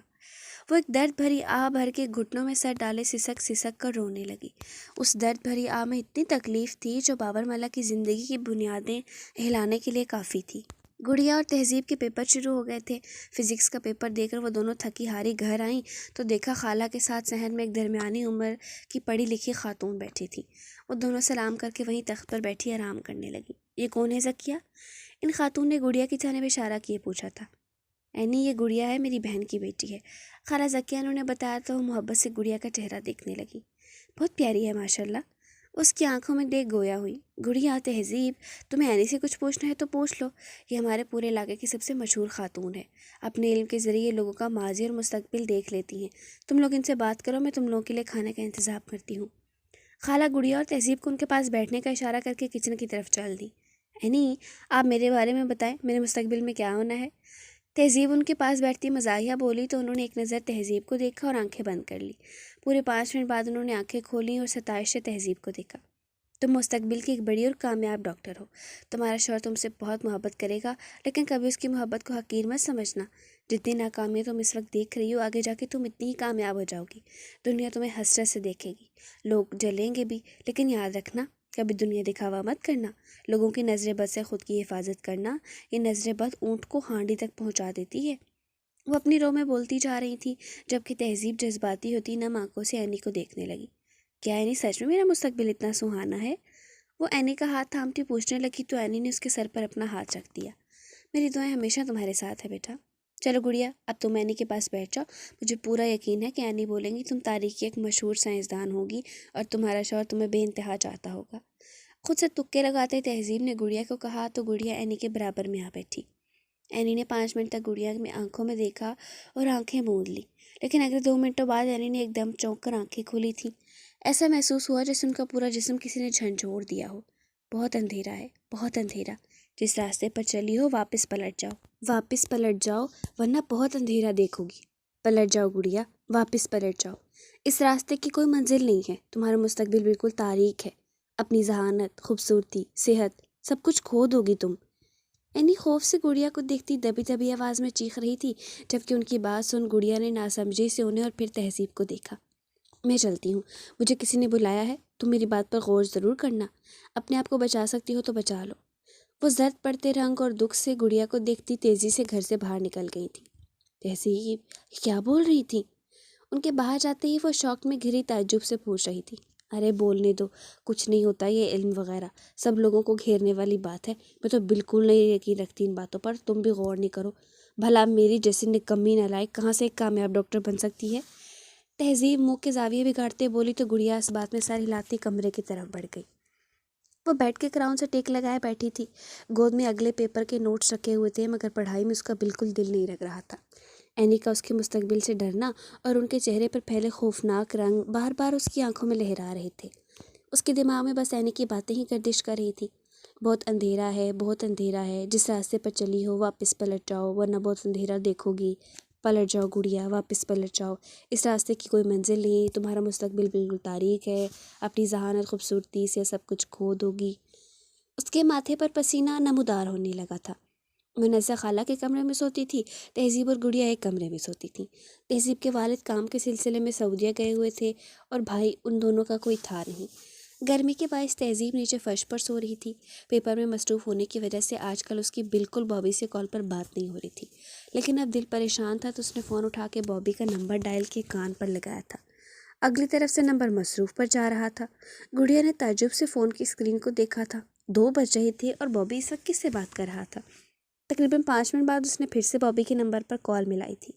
وہ ایک درد بھری آہ بھر کے گھٹنوں میں سر ڈالے سسک سسک کر رونے لگی۔ اس درد بھری آہ میں اتنی تکلیف تھی جو بابر ملک کی زندگی کی بنیادیں ہلانے کے لیے کافی تھی۔ گڑیا اور تہذیب کے پیپر شروع ہو گئے تھے۔ فزکس کا پیپر دے کر وہ دونوں تھکی ہاری گھر آئیں تو دیکھا خالہ کے ساتھ صحن میں ایک درمیانی عمر کی پڑھی لکھی خاتون بیٹھی تھی۔ وہ دونوں سلام کر کے وہیں تخت پر بیٹھی آرام کرنے لگی۔ یہ کون ہے ذکیہ؟ ان خاتون نے گڑیا کی جانب اشارہ کیے پوچھا تھا۔ اینی، یہ گڑیا ہے، میری بہن کی بیٹی ہے، خالہ ذکیہ نے انہیں بتایا تو وہ محبت سے گڑیا کا چہرہ دیکھنے لگی۔ بہت پیاری ہے ماشاءاللہ۔ اس کی آنکھوں میں دیکھ گویا ہوئی۔ گڑیا، تہذیب، تمہیں اینی سے کچھ پوچھنا ہے تو پوچھ لو، یہ ہمارے پورے علاقے کی سب سے مشہور خاتون ہے، اپنے علم کے ذریعے لوگوں کا ماضی اور مستقبل دیکھ لیتی ہیں۔ تم لوگ ان سے بات کرو، میں تم لوگوں کے لیے کھانے کا انتظام کرتی ہوں۔ خالہ گڑیا اور تہذیب کو ان کے پاس بیٹھنے کا اشارہ کر کے کچن کی طرف چل دی۔ اینی، آپ میرے بارے میں بتائیں، میرے مستقبل میں کیا ہونا ہے؟ تہذیب ان کے پاس بیٹھتی مزاحیہ بولی تو انہوں نے ایک نظر تہذیب کو دیکھا اور آنکھیں بند کر لی۔ پورے 5 منٹ بعد انہوں نے آنکھیں کھولیں اور ستائش سے تہذیب کو دیکھا۔ تم مستقبل کی ایک بڑی اور کامیاب ڈاکٹر ہو، تمہارا شوہر تم سے بہت محبت کرے گا، لیکن کبھی اس کی محبت کو حقیر مت سمجھنا۔ جتنی ناکامی تم اس وقت دیکھ رہی ہو، آگے جا کے تم اتنی ہی کامیاب ہو جاؤ گی۔ دنیا تمہیں حسرت سے دیکھے گی، لوگ جلیں گے بھی، لیکن یاد رکھنا کبھی دنیا دکھاوا مت کرنا۔ لوگوں کی نظر بد سے خود کی حفاظت کرنا، یہ نظر بد اونٹ کو ہانڈی تک پہنچا دیتی ہے۔ وہ اپنی رو میں بولتی جا رہی تھی، جبکہ تہذیب جذباتی ہوتی نم آنکھوں سے اینی کو دیکھنے لگی۔ کیا اینی سچ میں میرا مستقبل اتنا سہانا ہے؟ وہ اینی کا ہاتھ تھامتی پوچھنے لگی تو اینی نے اس کے سر پر اپنا ہاتھ رکھ دیا۔ میری دعائیں ہمیشہ تمہارے ساتھ ہے بیٹا۔ چلو گڑیا، اب تم اینی کے پاس بیٹھ جاؤ۔ مجھے پورا یقین ہے کہ اینی بولیں گی تم تاریخ کی ایک مشہور سائنسدان ہوگی اور تمہارا شوہر تمہیں بے انتہا چاہتا ہوگا۔ خود سے تکے لگاتے تہذیب نے گڑیا کو کہا تو گڑیا اینی کے برابر میں آ بیٹھی۔ اینی نے 5 منٹ تک گڑیا میں آنکھوں میں دیکھا اور آنکھیں موند لی، لیکن اگلے 2 منٹوں بعد اینی نے ایک دم چونک کر آنکھیں کھولی تھیں۔ ایسا محسوس ہوا جیسے ان کا پورا جسم کسی نے جھنجھوڑ دیا ہو۔ بہت اندھیرا ہے، بہت اندھیرا، جس راستے پر چلی ہو واپس پلٹ جاؤ، واپس پلٹ جاؤ ورنہ بہت اندھیرا دیکھو گی۔ پلٹ جاؤ گڑیا، واپس پلٹ جاؤ، اس راستے کی کوئی منزل نہیں ہے، تمہارا مستقبل بالکل تاریک ہے، اپنی ذہانت، خوبصورتی، صحت، سب کچھ کھو دو گی تم۔ اینی خوف سے گڑیا کو دیکھتی دبی دبی آواز میں چیخ رہی تھی، جبکہ ان کی بات سن گڑیا نے ناسمجھی سے انہیں اور پھر تہذیب کو دیکھا۔ میں چلتی ہوں، مجھے کسی نے بلایا ہے، تم میری بات پر غور ضرور کرنا، اپنے آپ کو بچا سکتی ہو تو بچا لو۔ وہ زرد پڑتے رنگ اور دکھ سے گڑیا کو دیکھتی تیزی سے گھر سے باہر نکل گئی تھی۔ تہذیب کیا بول رہی تھی؟ ان کے باہر جاتے ہی وہ شوق میں گھری تعجب سے پوچھ رہی تھی، ارے بولنے دو، کچھ نہیں ہوتا، یہ علم وغیرہ سب لوگوں کو گھیرنے والی بات ہے، میں تو بالکل نہیں یقین رکھتی ان باتوں پر، تم بھی غور نہیں کرو، بھلا میری جیسی نکمی نالائق کہاں سے ایک کامیاب ڈاکٹر بن سکتی ہے؟ تہذیب منہ کے زاویے بگاڑتے بولی تو گڑیا اس بات میں سر ہلاتی کمرے کی طرف بڑھ گئی۔ وہ بیٹھ کے کراؤن سے ٹیک لگائے بیٹھی تھی، گود میں اگلے پیپر کے نوٹس رکھے ہوئے تھے، مگر پڑھائی میں اس کا بالکل دل نہیں لگ رہا تھا۔ اینی کا اس کے مستقبل سے ڈرنا اور ان کے چہرے پر پھیلے خوفناک رنگ بار بار اس کی آنکھوں میں لہرا رہے تھے۔ اس کے دماغ میں بس اینی کی باتیں ہی گردش کر رہی تھی، بہت اندھیرا ہے، بہت اندھیرا ہے، جس راستے پر چلی ہو واپس پلٹ جاؤ ورنہ بہت اندھیرا دیکھو گی، پلٹ جاؤ گڑیا، واپس پلٹ جاؤ، اس راستے کی کوئی منزل نہیں، تمہارا مستقبل بالکل تاریک ہے، اپنی ذہانت، خوبصورتی سے سب کچھ کھو دو گی۔ اس کے ماتھے پر پسینہ نمودار ہونے لگا تھا۔ منزہ خالہ کے کمرے میں سوتی تھی، تہذیب اور گڑیا ایک کمرے میں سوتی تھیں۔ تہذیب کے والد کام کے سلسلے میں سعودیہ گئے ہوئے تھے اور بھائی ان دونوں کا کوئی تھا نہیں۔ گرمی کے باعث تہذیب نیچے فرش پر سو رہی تھی۔ پیپر میں مصروف ہونے کی وجہ سے آج کل اس کی بالکل بابی سے کال پر بات نہیں ہو رہی تھی، لیکن اب دل پریشان تھا تو اس نے فون اٹھا کے بابی کا نمبر ڈائل کے کان پر لگایا تھا۔ اگلی طرف سے نمبر مصروف پر جا رہا تھا۔ گڑیا نے تعجب سے فون کی اسکرین کو دیکھا تھا، 2 بج رہے تھے اور بابی اس وقت کس سے بات کر رہا تھا؟ تقریباً 5 منٹ بعد اس نے پھر سے بابی کے نمبر پر کال ملائی تھی۔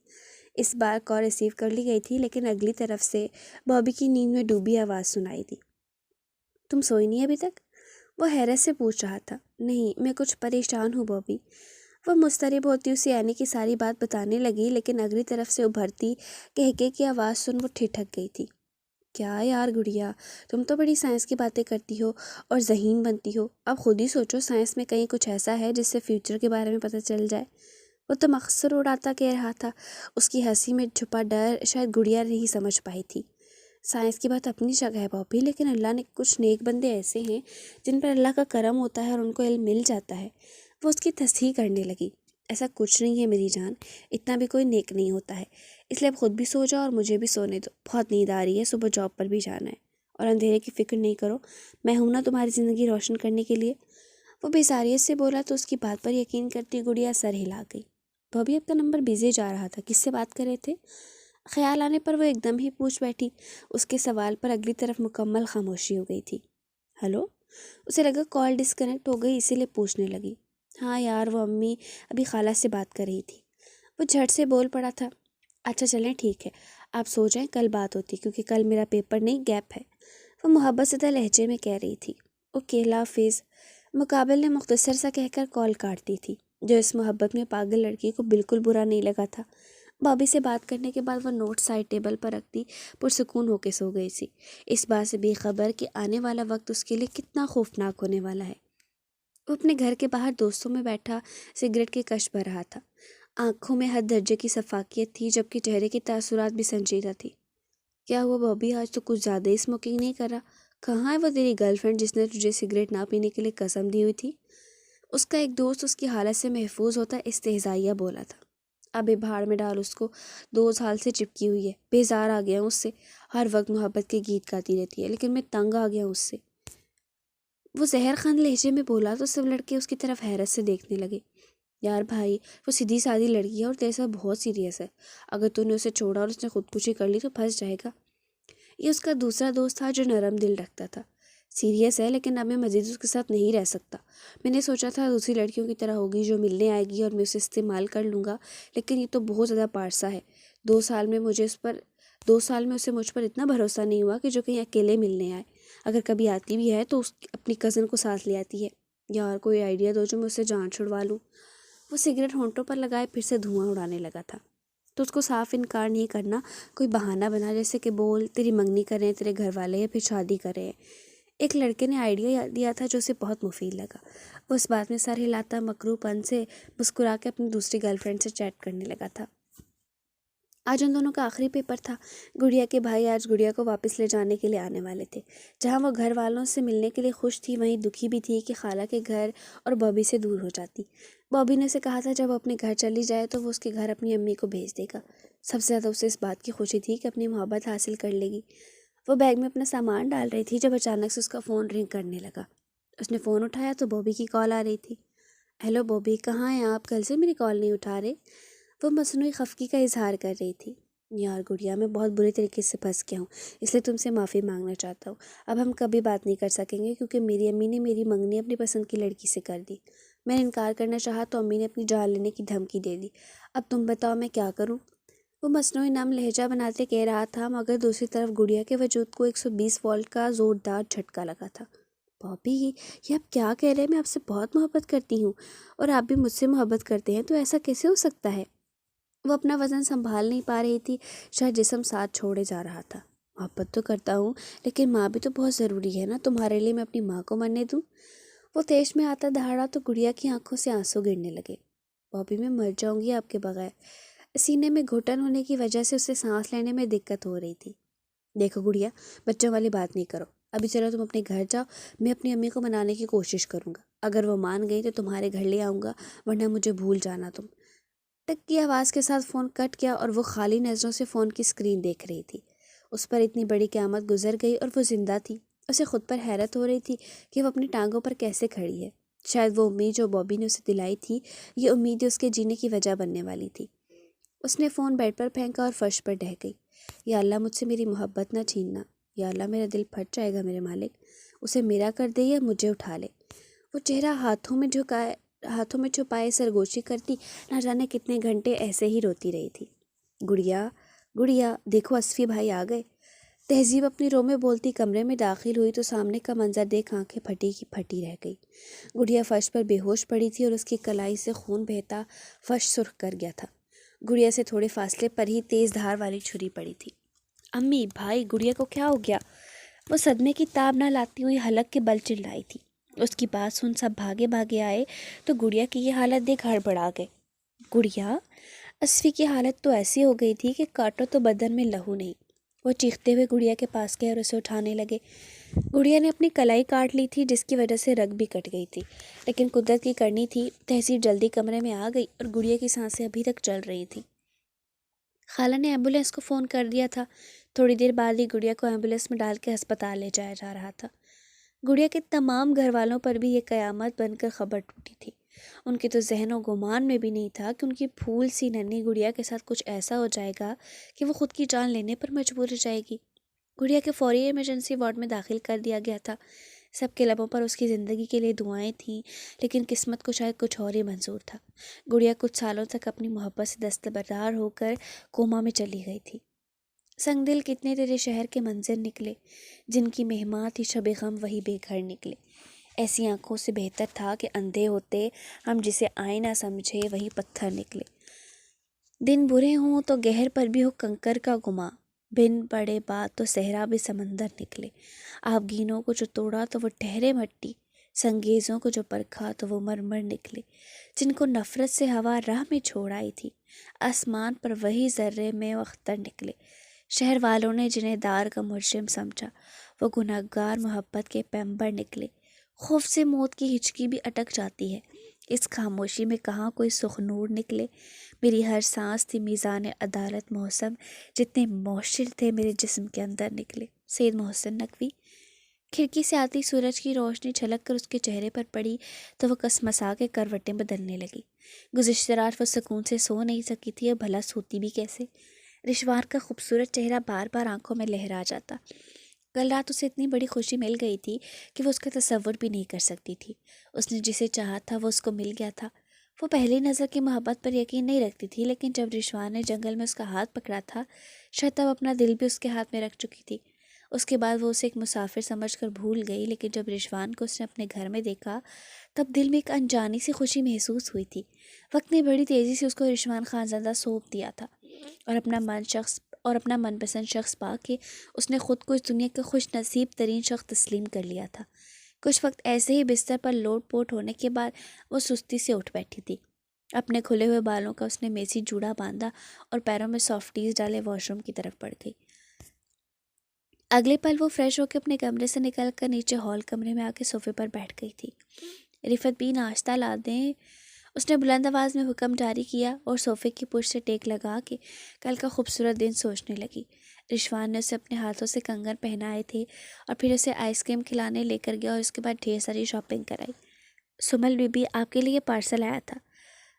اس بار کال ریسیو کر لی گئی تھی، لیکن اگلی طرف سے بابی کی نیند میں ڈوبی آواز سنائی دی۔ تم سوئی نہیں ابھی تک؟ وہ حیرت سے پوچھ رہا تھا۔ نہیں، میں کچھ پریشان ہوں بابی۔ وہ مضطرب ہوتی اسے اینی کی ساری بات بتانے لگی، لیکن اگلی طرف سے ابھرتی کہکے کی آواز سن وہ ٹھٹک گئی تھی۔ کیا یار گڑیا، تم تو بڑی سائنس کی باتیں کرتی ہو اور ذہین بنتی ہو، اب خود ہی سوچو سائنس میں کہیں کچھ ایسا ہے جس سے فیوچر کے بارے میں پتہ چل جائے۔ وہ تو مخصر اڑاتا کہہ رہا تھا، اس کی ہنسی میں چھپا ڈر شاید گڑیا نہیں سمجھ پائی تھی۔ سائنس کی بات اپنی جگہ ہے بابی، لیکن اللہ نے کچھ نیک بندے ایسے ہیں جن پر اللہ کا کرم ہوتا ہے اور ان کو علم مل جاتا ہے۔ وہ اس کی تصحیح کرنے لگی۔ ایسا کچھ نہیں ہے میری جان، اتنا بھی کوئی نیک نہیں ہوتا ہے، اس لیے اب خود بھی سو جاؤ اور مجھے بھی سونے دو، بہت نیند آ رہی ہے، صبح جاب پر بھی جانا ہے، اور اندھیرے کی فکر نہیں کرو، میں ہوں نا تمہاری زندگی روشن کرنے کے لیے۔ وہ بیزاریت سے بولا تو اس کی بات پر یقین کرتی گڑیا سر ہلا گئی۔ بھابھی آپ کا نمبر بزی جا رہا تھا، کس سے بات کر رہے تھے؟ خیال آنے پر وہ ایک دم ہی پوچھ بیٹھی۔ اس کے سوال پر اگلی طرف مکمل خاموشی ہو گئی تھی۔ ہلو؟ اسے لگا کال ڈسکنیکٹ ہو گئی، اسی لیے پوچھنے لگی۔ ہاں یار، وہ امی ابھی خالہ سے بات کر رہی تھی۔ وہ جھٹ سے بول پڑا تھا۔ اچھا چلیں ٹھیک ہے، آپ سو جائیں، کل بات ہوتی، کیونکہ کل میرا پیپر نہیں، گیپ ہے، وہ محبت زدہ لہجے میں کہہ رہی تھی۔ اوکے، اللہ حافظ، مقابل نے مختصر سا کہہ کر کال کاٹ دی تھی، جو اس محبت میں پاگل لڑکی کو بالکل برا نہیں لگا تھا۔ بابی سے بات کرنے کے بعد وہ نوٹ سائڈ ٹیبل پر رکھتی پرسکون ہو کے سو گئی سی، اس بات سے بے خبر کہ آنے والا وقت اس کے لیے کتنا خوفناک ہونے والا ہے۔ وہ اپنے گھر کے باہر دوستوں میں بیٹھا سگریٹ کی کش بھر رہا تھا۔ آنکھوں میں حد درجے کی شفافیت تھی، جبکہ چہرے کے تاثرات بھی سنجیدہ تھی۔ کیا ہوا بابی، آج تو کچھ زیادہ ہی اسموکنگ نہیں کر رہا؟ کہاں ہے وہ تیری گرل فرینڈ جس نے تجھے سگریٹ نہ پینے کے لیے قسم دی ہوئی تھی؟ اس کا ایک دوست اس کی حالت سے محفوظ ہوتا استہزائیہ بولا تھا۔ ابے بھاڑ میں ڈال اس کو، 2 سال سے چپکی ہوئی ہے، بیزار آ گیا ہوں اس سے، ہر وقت محبت کے گیت گاتی رہتی ہے، لیکن میں تنگ آ گیا ہوں اس سے، وہ زہر خان لہجے میں بولا تو سب لڑکے اس کی طرف حیرت سے دیکھنے لگے۔ یار بھائی، وہ سیدھی سادی لڑکی ہے اور تیرے ساتھ بہت سیریس ہے، اگر تو نے اسے چھوڑا اور اس نے خودکشی کر لی تو پھنس جائے گا۔ یہ اس کا دوسرا دوست تھا جو نرم دل رکھتا تھا۔ سیریس ہے، لیکن اب میں مزید اس کے ساتھ نہیں رہ سکتا۔ میں نے سوچا تھا دوسری لڑکیوں کی طرح ہوگی جو ملنے آئے گی اور میں اسے استعمال کر لوں گا، لیکن یہ تو بہت زیادہ پارسا ہے۔ 2 سال میں اسے مجھ پر اتنا بھروسہ نہیں ہوا کہ جو کہیں اکیلے ملنے آئے، اگر کبھی آتی بھی ہے تو اپنی کزن کو ساتھ لے آتی ہے۔ یار کوئی آئیڈیا دو جو میں اسے جان چھڑوا لوں۔ وہ سگریٹ ہونٹوں پر لگائے پھر سے دھواں اڑانے لگا تھا، تو اس کو صاف انکار نہیں کرنا، کوئی بہانہ بنا جیسے کہ بول تیری منگنی کریں تیرے گھر والے یا پھر شادی کریں۔ ایک لڑکے نے آئیڈیا دیا تھا جو اسے بہت مفید لگا۔ وہ اس بات میں سر ہلاتا مکروہ پن سے مسکرا کے اپنی دوسری گرل فرینڈ سے چیٹ کرنے لگا تھا۔ آج ان دونوں کا آخری پیپر تھا۔ گڑیا کے بھائی آج گڑیا کو واپس لے جانے کے لیے آنے والے تھے۔ جہاں وہ گھر والوں سے ملنے کے لیے خوش تھی، وہیں دکھی بھی تھی کہ خالہ کے گھر اور بابی سے دور ہو جاتی۔ بابی نے اسے کہا تھا جب اپنے گھر چلی جائے تو وہ اس کے گھر اپنی امی کو بھیج دے گا۔ سب سے زیادہ اسے اس بات کی خوشی تھی کہ اپنی محبت حاصل کر لے گی۔ وہ بیگ میں اپنا سامان ڈال رہی تھی جب اچانک سے اس کا فون رنگ کرنے لگا۔ اس نے فون اٹھایا تو بابی کی کال آ رہی تھی۔ ہیلو بابی، کہاں ہیں آپ؟ کل سے میری کال نہیں اٹھا رہے۔ وہ مصنوعی خفگی کا اظہار کر رہی تھی۔ یار گڑیا، میں بہت بری طریقے سے پھنس گیا ہوں، اس لیے تم سے معافی مانگنا چاہتا ہوں۔ اب ہم کبھی بات نہیں کر سکیں گے کیونکہ میری امی نے میری منگنی اپنی پسند کی لڑکی سے کر دی۔ میں نے انکار کرنا چاہا تو امی نے اپنی جان لینے کی دھمکی دے دی۔ اب تم بتاؤ میں کیا کروں؟ وہ مصنوعی نم لہجہ بناتے کہہ رہا تھا، مگر دوسری طرف گڑیا کے وجود کو 120 وولٹ کا زوردار جھٹکا لگا تھا۔ بابی، یہ آپ کیا کہہ رہے ہیں؟ میں آپ سے بہت محبت کرتی ہوں اور آپ بھی مجھ سے محبت کرتے ہیں، تو ایسا کیسے ہو سکتا ہے؟ وہ اپنا وزن سنبھال نہیں پا رہی تھی، شاید جسم ساتھ چھوڑے جا رہا تھا۔ محبت تو کرتا ہوں لیکن ماں بھی تو بہت ضروری ہے نا، تمہارے لیے میں اپنی ماں کو مرنے دوں؟ وہ تیش میں آتا دہاڑا تو گڑیا کی آنکھوں سے آنسو گرنے لگے۔ بابی، میں مر جاؤں گی آپ کے بغیر۔ سینے میں گھٹن ہونے کی وجہ سے اسے سانس لینے میں دقت ہو رہی تھی۔ دیکھو گڑیا، بچوں والی بات نہیں کرو، ابھی چلو تم اپنے گھر جاؤ، میں اپنی امی کو منانے کی کوشش کروں گا، اگر وہ مان گئی تو تمہارے گھر لے آؤں گا، ورنہ مجھے بھول جانا تم۔ ٹک کی آواز کے ساتھ فون کٹ گیا اور وہ خالی نظروں سے فون کی اسکرین دیکھ رہی تھی۔ اس پر اتنی بڑی قیامت گزر گئی اور وہ زندہ تھی۔ اسے خود پر حیرت ہو رہی تھی کہ وہ اپنی ٹانگوں پر کیسے کھڑی ہے۔ شاید وہ امید جو بابی نے اسے دلائی تھی، یہ امید اس کے جینے کی وجہ بننے والی تھی۔ اس نے فون بیڈ پر پھینکا اور فرش پر ڈہ گئی۔ یا اللہ، مجھ سے میری محبت نہ چھیننا۔ یا اللہ، میرا دل پھٹ جائے گا میرے مالک، اسے میرا کر دے یا مجھے اٹھا لے۔ وہ چہرہ ہاتھوں میں چھپائے سرگوشی کرتی نہ جانے کتنے گھنٹے ایسے ہی روتی رہی تھی۔ گڑیا، گڑیا، دیکھو اصفی بھائی آ گئے۔ تہذیب اپنی رو میں بولتی کمرے میں داخل ہوئی تو سامنے کا منظر دیکھ آنکھیں پھٹی کی پھٹی رہ گئی۔ گڑیا فرش پر بے ہوش پڑی تھی اور اس کی کلائی سے خون بہتا فرش سرخ کر گیا تھا۔ گڑیا سے تھوڑے فاصلے پر ہی تیز دھار والی چھری پڑی تھی۔ امی، بھائی، گڑیا کو کیا ہو گیا؟ وہ صدمے کی تاب نہ لاتی ہوئی حلق کے بل چلائی تھی۔ اس کی بات سن سب بھاگے بھاگے آئے تو گڑیا کی یہ حالت دیکھ ہڑبڑا گئے۔ گڑیا، اصفی کی حالت تو ایسی ہو گئی تھی کہ کاٹو تو بدن میں لہو نہیں۔ وہ چیختے ہوئے گڑیا کے پاس گئے اور اسے اٹھانے لگے۔ گڑیا نے اپنی کلائی کاٹ لی تھی جس کی وجہ سے رگ بھی کٹ گئی تھی، لیکن قدرت کی کرنی تھی، تہذیب جلدی کمرے میں آ گئی اور گڑیا کی سانسیں ابھی تک چل رہی تھیں۔ خالہ نے ایمبولینس کو فون کر دیا تھا۔ تھوڑی دیر بعد ہی گڑیا کو ایمبولینس میں ڈال کے ہسپتال لے جایا جا رہا تھا۔ گڑیا کے تمام گھر والوں پر بھی یہ قیامت بن کر خبر ٹوٹی تھی۔ ان کے تو ذہن و گمان میں بھی نہیں تھا کہ ان کی پھول سی ننھی گڑیا کے ساتھ کچھ ایسا ہو جائے گا کہ وہ خود کی جان لینے پر مجبور ہو جائے گی۔ گڑیا کے فوری ایمرجنسی وارڈ میں داخل کر دیا گیا تھا۔ سب کے لبوں پر اس کی زندگی کے لیے دعائیں تھیں، لیکن قسمت کو شاید کچھ اور ہی منظور تھا۔ گڑیا کچھ سالوں تک اپنی محبت سے دستبردار ہو کر کوما میں چلی گئی تھی۔ سنگ دل کتنے تیرے شہر کے منظر نکلے، جن کی مہمان تھی شب غم وہی بے گھر نکلے۔ ایسی آنکھوں سے بہتر تھا کہ اندھے ہوتے ہم جسے آئینہ سمجھے وہی پتھر نکلے۔ دن برے ہوں تو گہر پر بھی ہو کنکر کا گما، بن پڑے بات تو صحرا بھی سمندر نکلے۔ آبگینوں کو جو توڑا تو وہ ٹھہرے مٹی، سنگیزوں کو جو پرکھا تو وہ مرمر نکلے۔ جن کو نفرت سے ہوا راہ میں چھوڑ آئی تھی، آسمان پر وہی ذرے میں اختر نکلے۔ شہر والوں نے جنہیں دار کا مجرم سمجھا، وہ گنہگار محبت کے پیمبر نکلے۔ خوف سے موت کی ہچکی بھی اٹک جاتی ہے، اس خاموشی میں کہاں کوئی سخنور نکلے۔ میری ہر سانس تھی میزان عدالت محسم، جتنے مؤشر تھے میرے جسم کے اندر نکلے۔ سید محسن نقوی۔ کھڑکی سے آتی سورج کی روشنی چھلک کر اس کے چہرے پر پڑی تو وہ کسمسا کے کروٹیں بدلنے لگی۔ گزشتہ رات وہ سکون سے سو نہیں سکی تھی، اور بھلا سوتی بھی کیسے؟ رشوان کا خوبصورت چہرہ بار بار آنکھوں میں لہرا جاتا۔ کل رات اسے اتنی بڑی خوشی مل گئی تھی کہ وہ اس کا تصور بھی نہیں کر سکتی تھی۔ اس نے جسے چاہا تھا وہ اس کو مل گیا تھا۔ وہ پہلی نظر کی محبت پر یقین نہیں رکھتی تھی، لیکن جب رشوان نے جنگل میں اس کا ہاتھ پکڑا تھا، شاید تب اپنا دل بھی اس کے ہاتھ میں رکھ چکی تھی۔ اس کے بعد وہ اسے ایک مسافر سمجھ کر بھول گئی، لیکن جب رشوان کو اس نے اپنے گھر میں دیکھا تب دل میں ایک انجانی سی خوشی محسوس ہوئی تھی۔ وقت نے بڑی تیزی سے اس کو رشوان خانزادہ سونپ دیا تھا اور اپنا من پسند شخص پا کے اس نے خود کو اس دنیا کے خوش نصیب ترین شخص تسلیم کر لیا تھا۔ کچھ وقت ایسے ہی بستر پر لوٹ پوٹ ہونے کے بعد وہ سستی سے اٹھ بیٹھی تھی۔ اپنے کھلے ہوئے بالوں کا اس نے میسی جوڑا باندھا اور پیروں میں سافٹیز ڈالے واش روم کی طرف بڑھ گئی۔ اگلے پل وہ فریش ہو کے اپنے کمرے سے نکل کر نیچے ہال کمرے میں آ کے صوفے پر بیٹھ گئی تھی۔ رفت بھی ناشتہ لا دیں، اس نے بلند آواز میں حکم جاری کیا اور صوفے کی پشت سے ٹیک لگا کے کل کا خوبصورت دن سوچنے لگی۔ رشوان نے اسے اپنے ہاتھوں سے کنگن پہنائے تھے اور پھر اسے آئس کریم کھلانے لے کر گیا اور اس کے بعد ڈھیر ساری شاپنگ کرائی۔ سمل بی بی، آپ کے لیے پارسل آیا تھا۔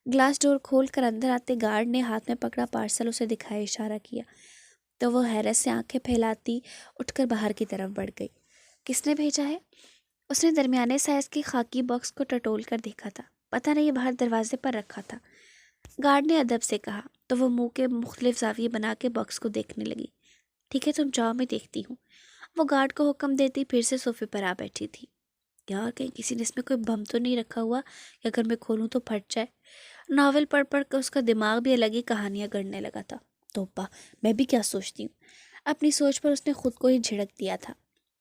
گلاس ڈور کھول کر اندر آتے گارڈ نے ہاتھ میں پکڑا پارسل اسے دکھائے اشارہ کیا تو وہ حیرت سے آنکھیں پھیلاتی اٹھ کر باہر کی طرف بڑھ گئی۔ کس نے بھیجا ہے؟ اس نے درمیانے سائز کی خاکی باکس کو ٹٹول کر دیکھا تھا۔ پتہ نہیں، باہر دروازے پر رکھا تھا، گارڈ نے ادب سے کہا تو وہ منہ کے مختلف زاویے بنا کے باکس کو دیکھنے لگی۔ ٹھیک ہے، تم جاؤ، میں دیکھتی ہوں۔ وہ گارڈ کو حکم دیتی پھر سے صوفے پر آ بیٹھی تھی۔ یار، کہیں کسی نے اس میں کوئی بم تو نہیں رکھا ہوا کہ اگر میں کھولوں تو پھٹ جائے۔ ناول پڑھ پڑھ کر اس کا دماغ بھی الگ ہی کہانیاں گڑھنے لگا تھا۔ توبہ، میں بھی کیا سوچتی ہوں۔ اپنی سوچ پر اس نے خود کو ہی جھڑک دیا تھا۔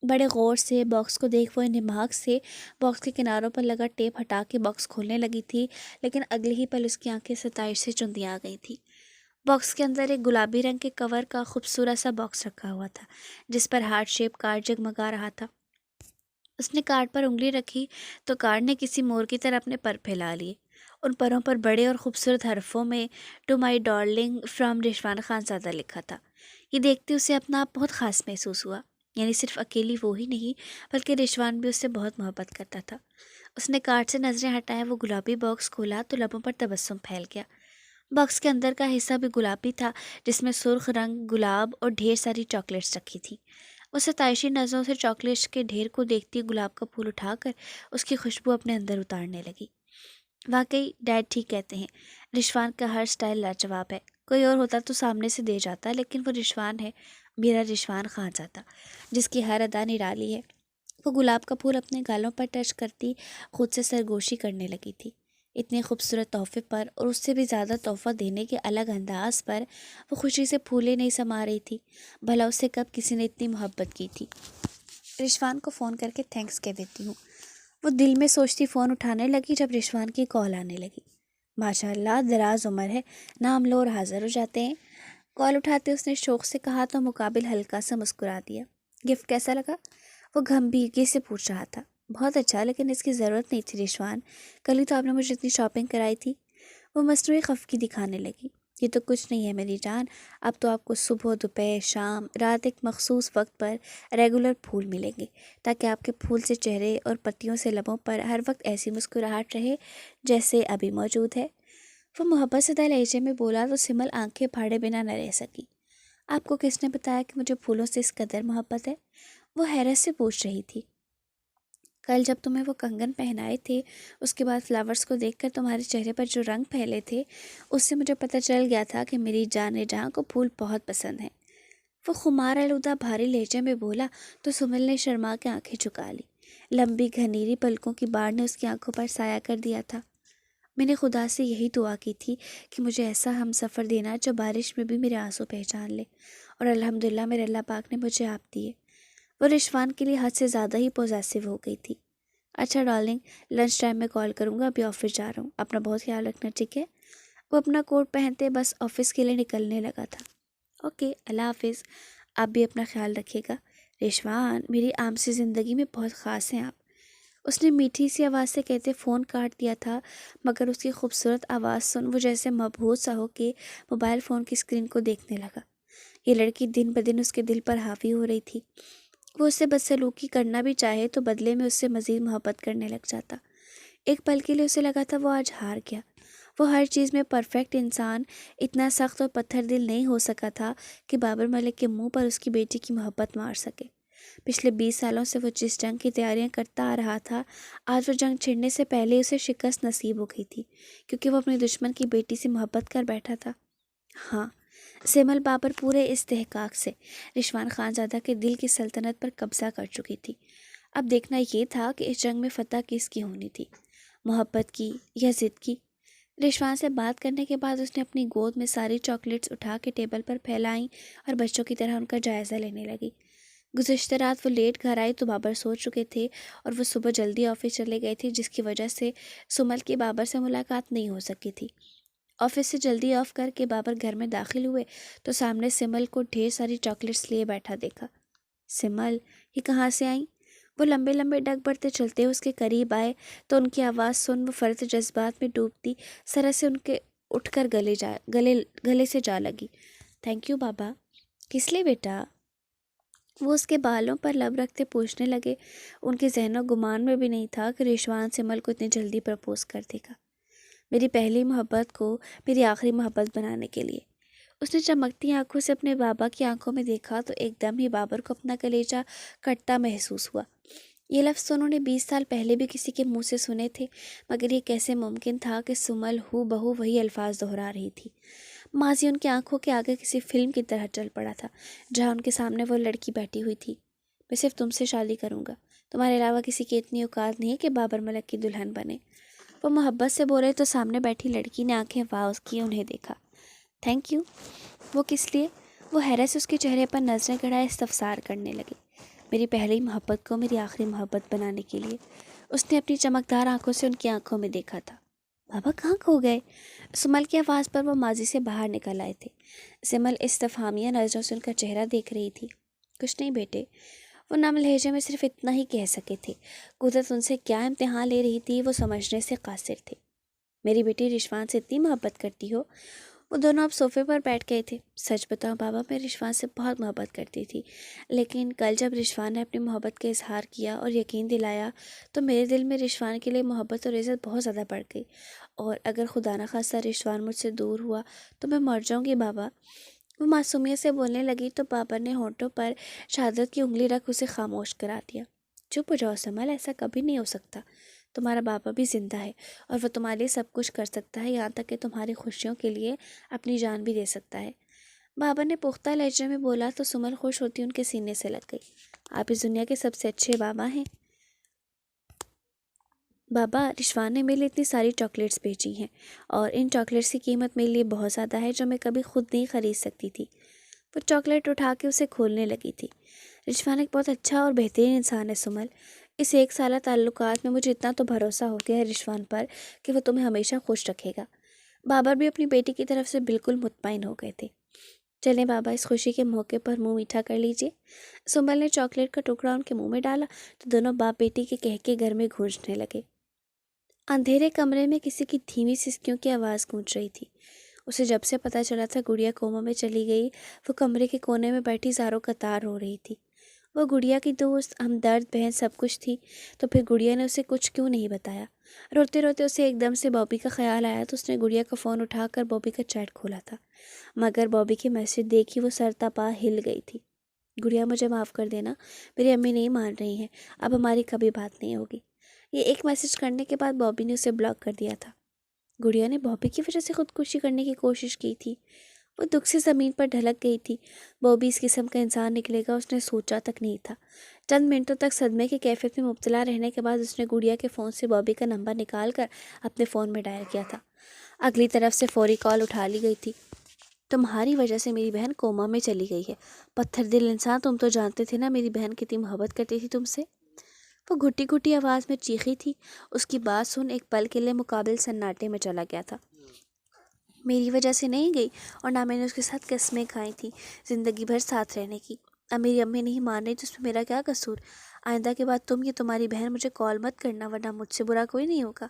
بڑے غور سے باکس کو دیکھ وہ دماغ سے باکس کے کناروں پر لگا ٹیپ ہٹا کے باکس کھولنے لگی تھی، لیکن اگلے ہی پل اس کی آنکھیں ستائش سے چندی آ گئی تھی۔ باکس کے اندر ایک گلابی رنگ کے کور کا خوبصورت سا باکس رکھا ہوا تھا جس پر ہارٹ شیپ کارڈ جگمگا رہا تھا۔ اس نے کارڈ پر انگلی رکھی تو کارڈ نے کسی مور کی طرح اپنے پر پھیلا لیے۔ ان پروں پر بڑے اور خوبصورت حرفوں میں to my darling from Rishwan Khanzada لکھا تھا۔ یہ دیکھتے اسے اپنا آپ بہت خاص محسوس ہوا، یعنی صرف اکیلی وہ ہی نہیں بلکہ رشوان بھی اس سے بہت محبت کرتا تھا۔ اس نے کارڈ سے نظریں ہٹائے وہ گلابی باکس کھولا تو لبوں پر تبسم پھیل گیا۔ باکس کے اندر کا حصہ بھی گلابی تھا جس میں سرخ رنگ گلاب اور ڈھیر ساری چاکلیٹس رکھی تھیں۔ وہ ستائشی نظروں سے چاکلیٹس کے ڈھیر کو دیکھتی گلاب کا پھول اٹھا کر اس کی خوشبو اپنے اندر اتارنے لگی۔ واقعی ڈیڈ ٹھیک کہتے ہیں، رشوان کا ہر سٹائل لاجواب ہے۔ کوئی اور ہوتا تو سامنے سے دے جاتا، لیکن وہ رشوان ہے، میرا رشوان خانزادہ، جس کی ہر ادا نرالی ہے۔ وہ گلاب کا پھول اپنے گالوں پر ٹچ کرتی خود سے سرگوشی کرنے لگی تھی۔ اتنے خوبصورت تحفے پر اور اس سے بھی زیادہ تحفہ دینے کے الگ انداز پر وہ خوشی سے پھولے نہیں سما رہی تھی۔ بھلا اسے کب کسی نے اتنی محبت کی تھی؟ رشوان کو فون کر کے تھینکس کہہ دیتی ہوں، وہ دل میں سوچتی فون اٹھانے لگی جب رشوان کی کال آنے لگی۔ ماشاء اللہ، دراز عمر ہے، نام لو اور حاضر ہو جاتے ہیں۔ کال اٹھاتے اس نے شوق سے کہا تو مقابل ہلکا سا مسکرا دیا۔ گفٹ کیسا لگا؟ وہ گھمبیرگی سے پوچھ رہا تھا۔ بہت اچھا، لیکن اس کی ضرورت نہیں تھی رشوان، کل ہی تو آپ نے مجھے اتنی شاپنگ کرائی تھی۔ وہ مصنوعی خفگی دکھانے لگی۔ یہ تو کچھ نہیں ہے میری جان، اب تو آپ کو صبح، دوپہر، شام، رات ایک مخصوص وقت پر ریگولر پھول ملیں گے تاکہ آپ کے پھول سے چہرے اور پتیوں سے لبوں پر ہر وقت ایسی مسکراہٹ رہے جیسے ابھی موجود ہے۔ وہ محبت سے لہجے میں بولا تو سمل آنکھیں پھاڑے بنا نہ رہ سکی۔ آپ کو کس نے بتایا کہ مجھے پھولوں سے اس قدر محبت ہے؟ وہ حیرت سے پوچھ رہی تھی۔ کل جب تمہیں وہ کنگن پہنائے تھے، اس کے بعد فلاورز کو دیکھ کر تمہارے چہرے پر جو رنگ پھیلے تھے، اس سے مجھے پتہ چل گیا تھا کہ میری جان جہاں کو پھول بہت پسند ہیں۔ وہ خمار آلودہ بھاری لہجے میں بولا تو سمل نے شرما کے آنکھیں جھکا لی۔ لمبی گھنیری پلکوں کی باڑ نے اس کی آنکھوں پر سایہ کر دیا تھا۔ میں نے خدا سے یہی دعا کی تھی کہ مجھے ایسا ہم سفر دینا جو بارش میں بھی میرے آنسو پہچان لے، اور الحمدللہ میرے اللہ پاک نے مجھے آپ دیے۔ وہ رشوان کے لیے حد سے زیادہ ہی پوزیسو ہو گئی تھی۔ اچھا ڈارلنگ، لنچ ٹائم میں کال کروں گا، ابھی آفس جا رہا ہوں، اپنا بہت خیال رکھنا، ٹھیک ہے؟ وہ اپنا کوٹ پہنتے بس آفس کے لیے نکلنے لگا تھا۔ اوکے، اللہ حافظ، آپ بھی اپنا خیال رکھیے گا۔ رشوان، میری عام سی زندگی میں بہت خاص ہیں آپ، اس نے میٹھی سی آواز سے کہتے فون کاٹ دیا تھا، مگر اس کی خوبصورت آواز سن وہ جیسے مبہوت سا ہو کے موبائل فون کی اسکرین کو دیکھنے لگا۔ یہ لڑکی دن بدن اس کے دل پر حاوی ہو رہی تھی۔ وہ اس سے بدسلوکی کرنا بھی چاہے تو بدلے میں اس سے مزید محبت کرنے لگ جاتا۔ ایک پل کے لیے اسے لگا تھا وہ آج ہار گیا۔ وہ ہر چیز میں پرفیکٹ انسان اتنا سخت اور پتھر دل نہیں ہو سکا تھا کہ بابر ملک کے منہ پر اس کی بیٹی کی محبت مار سکے۔ پچھلے 20 سالوں سے وہ جس جنگ کی تیاریاں کرتا آ رہا تھا، آج وہ جنگ چھڑنے سے پہلے اسے شکست نصیب ہو گئی تھی، کیونکہ وہ اپنے دشمن کی بیٹی سے محبت کر بیٹھا تھا۔ ہاں، سمل بابر پورے استحقاق سے رشوان خانزادہ کے دل کی سلطنت پر قبضہ کر چکی تھی۔ اب دیکھنا یہ تھا کہ اس جنگ میں فتح کس کی ہونی تھی، محبت کی یا ضد کی۔ رشوان سے بات کرنے کے بعد اس نے اپنی گود میں ساری چاکلیٹس اٹھا کے ٹیبل پر پھیلائیں اور بچوں کی طرح ان کا جائزہ لینے لگی۔ گزشتہ رات وہ لیٹ گھر آئی تو بابر سو چکے تھے اور وہ صبح جلدی آفس چلے گئے تھے، جس کی وجہ سے سمل کی بابر سے ملاقات نہیں ہو سکی تھی۔ آفس سے جلدی آف کر کے بابر گھر میں داخل ہوئے تو سامنے سمل کو ڈھیر ساری چاکلیٹس لیے بیٹھا دیکھا۔ سمل، یہ کہاں سے آئیں؟ وہ لمبے لمبے ڈگ بڑھتے چلتے اس کے قریب آئے تو ان کی آواز سن وہ فرد جذبات میں ڈوبتی سرا سے ان کے اٹھ کر گلے سے جا لگی۔ تھینک یو بابا۔ کس لیے بیٹا؟ وہ اس کے بالوں پر لب رکھتے پوچھنے لگے۔ ان کے ذہن و گمان میں بھی نہیں تھا کہ رشوان سمل کو اتنی جلدی پرپوز کر دے گا۔ میری پہلی محبت کو میری آخری محبت بنانے کے لیے۔ اس نے چمکتی آنکھوں سے اپنے بابا کی آنکھوں میں دیکھا تو ایک دم ہی بابر کو اپنا کلیجہ کٹتا محسوس ہوا۔ یہ لفظ تو انہوں نے 20 سال پہلے بھی کسی کے منہ سے سنے تھے، مگر یہ کیسے ممکن تھا کہ سمل ہو بہو وہی الفاظ دہرا رہی تھی۔ ماضی ان کی آنکھوں کے آگے کسی فلم کی طرح چل پڑا تھا، جہاں ان کے سامنے وہ لڑکی بیٹھی ہوئی تھی۔ میں صرف تم سے شادی کروں گا، تمہارے علاوہ کسی کی اتنی اوقات نہیں ہے کہ بابر ملک کی دلہن بنے۔ وہ محبت سے بولے تو سامنے بیٹھی لڑکی نے آنکھیں واؤز کی انہیں دیکھا۔ Thank you. وہ کس لیے؟ وہ حیرت سے اس کے چہرے پر نظریں گڑائے استفسار کرنے لگے۔ میری پہلی محبت کو میری آخری محبت بنانے کے لیے۔ اس نے اپنی چمکدار آنکھوں سے ان کی آنکھوں میں دیکھا تھا۔ بابا کہاں کھو گئے؟ سمل کی آواز پر وہ ماضی سے باہر نکل آئے تھے۔ سمل استفہامیہ نظروں سے ان کا چہرہ دیکھ رہی تھی۔ کچھ نہیں بیٹے، وہ نم لہجے میں صرف اتنا ہی کہہ سکے تھے۔ قدرت ان سے کیا امتحان لے رہی تھی وہ سمجھنے سے قاصر تھے۔ میری بیٹی رشوان سے اتنی محبت کرتی ہو؟ وہ دونوں اب صوفے پر بیٹھ گئے تھے۔ سچ بتاؤں بابا، میں رشوان سے بہت محبت کرتی تھی، لیکن کل جب رشوان نے اپنی محبت کا اظہار کیا اور یقین دلایا تو میرے دل میں رشوان کے لیے محبت اور عزت بہت زیادہ بڑھ گئی، اور اگر خدا نخواستہ رشوان مجھ سے دور ہوا تو میں مر جاؤں گی بابا۔ وہ معصومیت سے بولنے لگی تو بابا نے ہونٹوں پر شہادت کی انگلی رکھ اسے خاموش کرا دیا۔ چپ ہو جاؤ سمل، ایسا کبھی نہیں ہو سکتا۔ تمہارا بابا بھی زندہ ہے اور وہ تمہارے لیے سب کچھ کر سکتا ہے، یہاں تک کہ تمہاری خوشیوں کے لیے اپنی جان بھی دے سکتا ہے۔ بابا نے پختہ لہجے میں بولا تو سمل خوش ہوتی ان کے سینے سے لگ گئی۔ آپ اس دنیا کے سب سے اچھے بابا ہیں۔ بابا، رشوان نے میرے لیے اتنی ساری چاکلیٹس بھیجی ہیں، اور ان چاکلیٹس کی قیمت میرے لیے بہت زیادہ ہے، جو میں کبھی خود نہیں خرید سکتی تھی۔ وہ چاکلیٹ اٹھا کے اسے کھولنے لگی تھی۔ رشوان ایک بہت اچھا اور بہترین انسان ہے سمل۔ اس 1 سالہ تعلقات میں مجھے اتنا تو بھروسہ ہو گیا ہے رشوان پر کہ وہ تمہیں ہمیشہ خوش رکھے گا۔ بابر بھی اپنی بیٹی کی طرف سے بالکل مطمئن ہو گئے تھے۔ چلیں بابا، اس خوشی کے موقع پر منہ میٹھا کر لیجئے۔ سمل نے چاکلیٹ کا ٹکڑا ان کے منہ میں ڈالا تو دونوں باپ بیٹی کے کہکے گھر میں گونجنے لگے۔ اندھیرے کمرے میں کسی کی دھیمی سسکیوں کی آواز گونج رہی تھی۔ اسے جب سے پتہ چلا تھا گڑیا کوما میں چلی گئی، وہ کمرے کے کونے میں بیٹھی زاروں قطار رو رہی تھی۔ وہ گڑیا کی دوست، ہمدرد بہن سب کچھ تھی، تو پھر گڑیا نے اسے کچھ کیوں نہیں بتایا؟ روتے روتے اسے ایک دم سے بابی کا خیال آیا تو اس نے گڑیا کا فون اٹھا کر بابی کا چیٹ کھولا تھا، مگر بابی کی میسج دیکھی وہ سر تپا ہل گئی تھی۔ گڑیا، مجھے معاف کر دینا، میری امی نہیں مان رہی ہیں، اب ہماری کبھی بات نہیں ہوگی۔ یہ ایک میسج کرنے کے بعد بابی نے اسے بلاک کر دیا تھا۔ گڑیا نے بابی کی وجہ سے خودکشی کرنے کی کوشش کی تھی۔ وہ دکھ سے زمین پر ڈھلک گئی تھی۔ بابی اس قسم کا انسان نکلے گا اس نے سوچا تک نہیں تھا۔ چند منٹوں تک صدمے کی کیفیت میں مبتلا رہنے کے بعد اس نے گڑیا کے فون سے بابی کا نمبر نکال کر اپنے فون میں ڈائل کیا تھا۔ اگلی طرف سے فوری کال اٹھا لی گئی تھی۔ تمہاری وجہ سے میری بہن کوما میں چلی گئی ہے۔ پتھر دل انسان، تم تو جانتے تھے نا میری بہن کتنی محبت کرتی تھی تم سے۔ وہ گھٹی گھٹی آواز میں چیخی تھی۔ اس کی بات سن ایک پل کے لیے مقابل سناٹے میں چلا گیا تھا۔ میری وجہ سے نہیں گئی، اور نہ میں نے اس کے ساتھ قسمیں کھائی تھیں زندگی بھر ساتھ رہنے کی۔ اب میری امی نہیں مان رہی تو اس میں میرا کیا قصور؟ آئندہ کے بعد تم یا تمہاری بہن مجھے کال مت کرنا، ورنہ مجھ سے برا کوئی نہیں ہوگا۔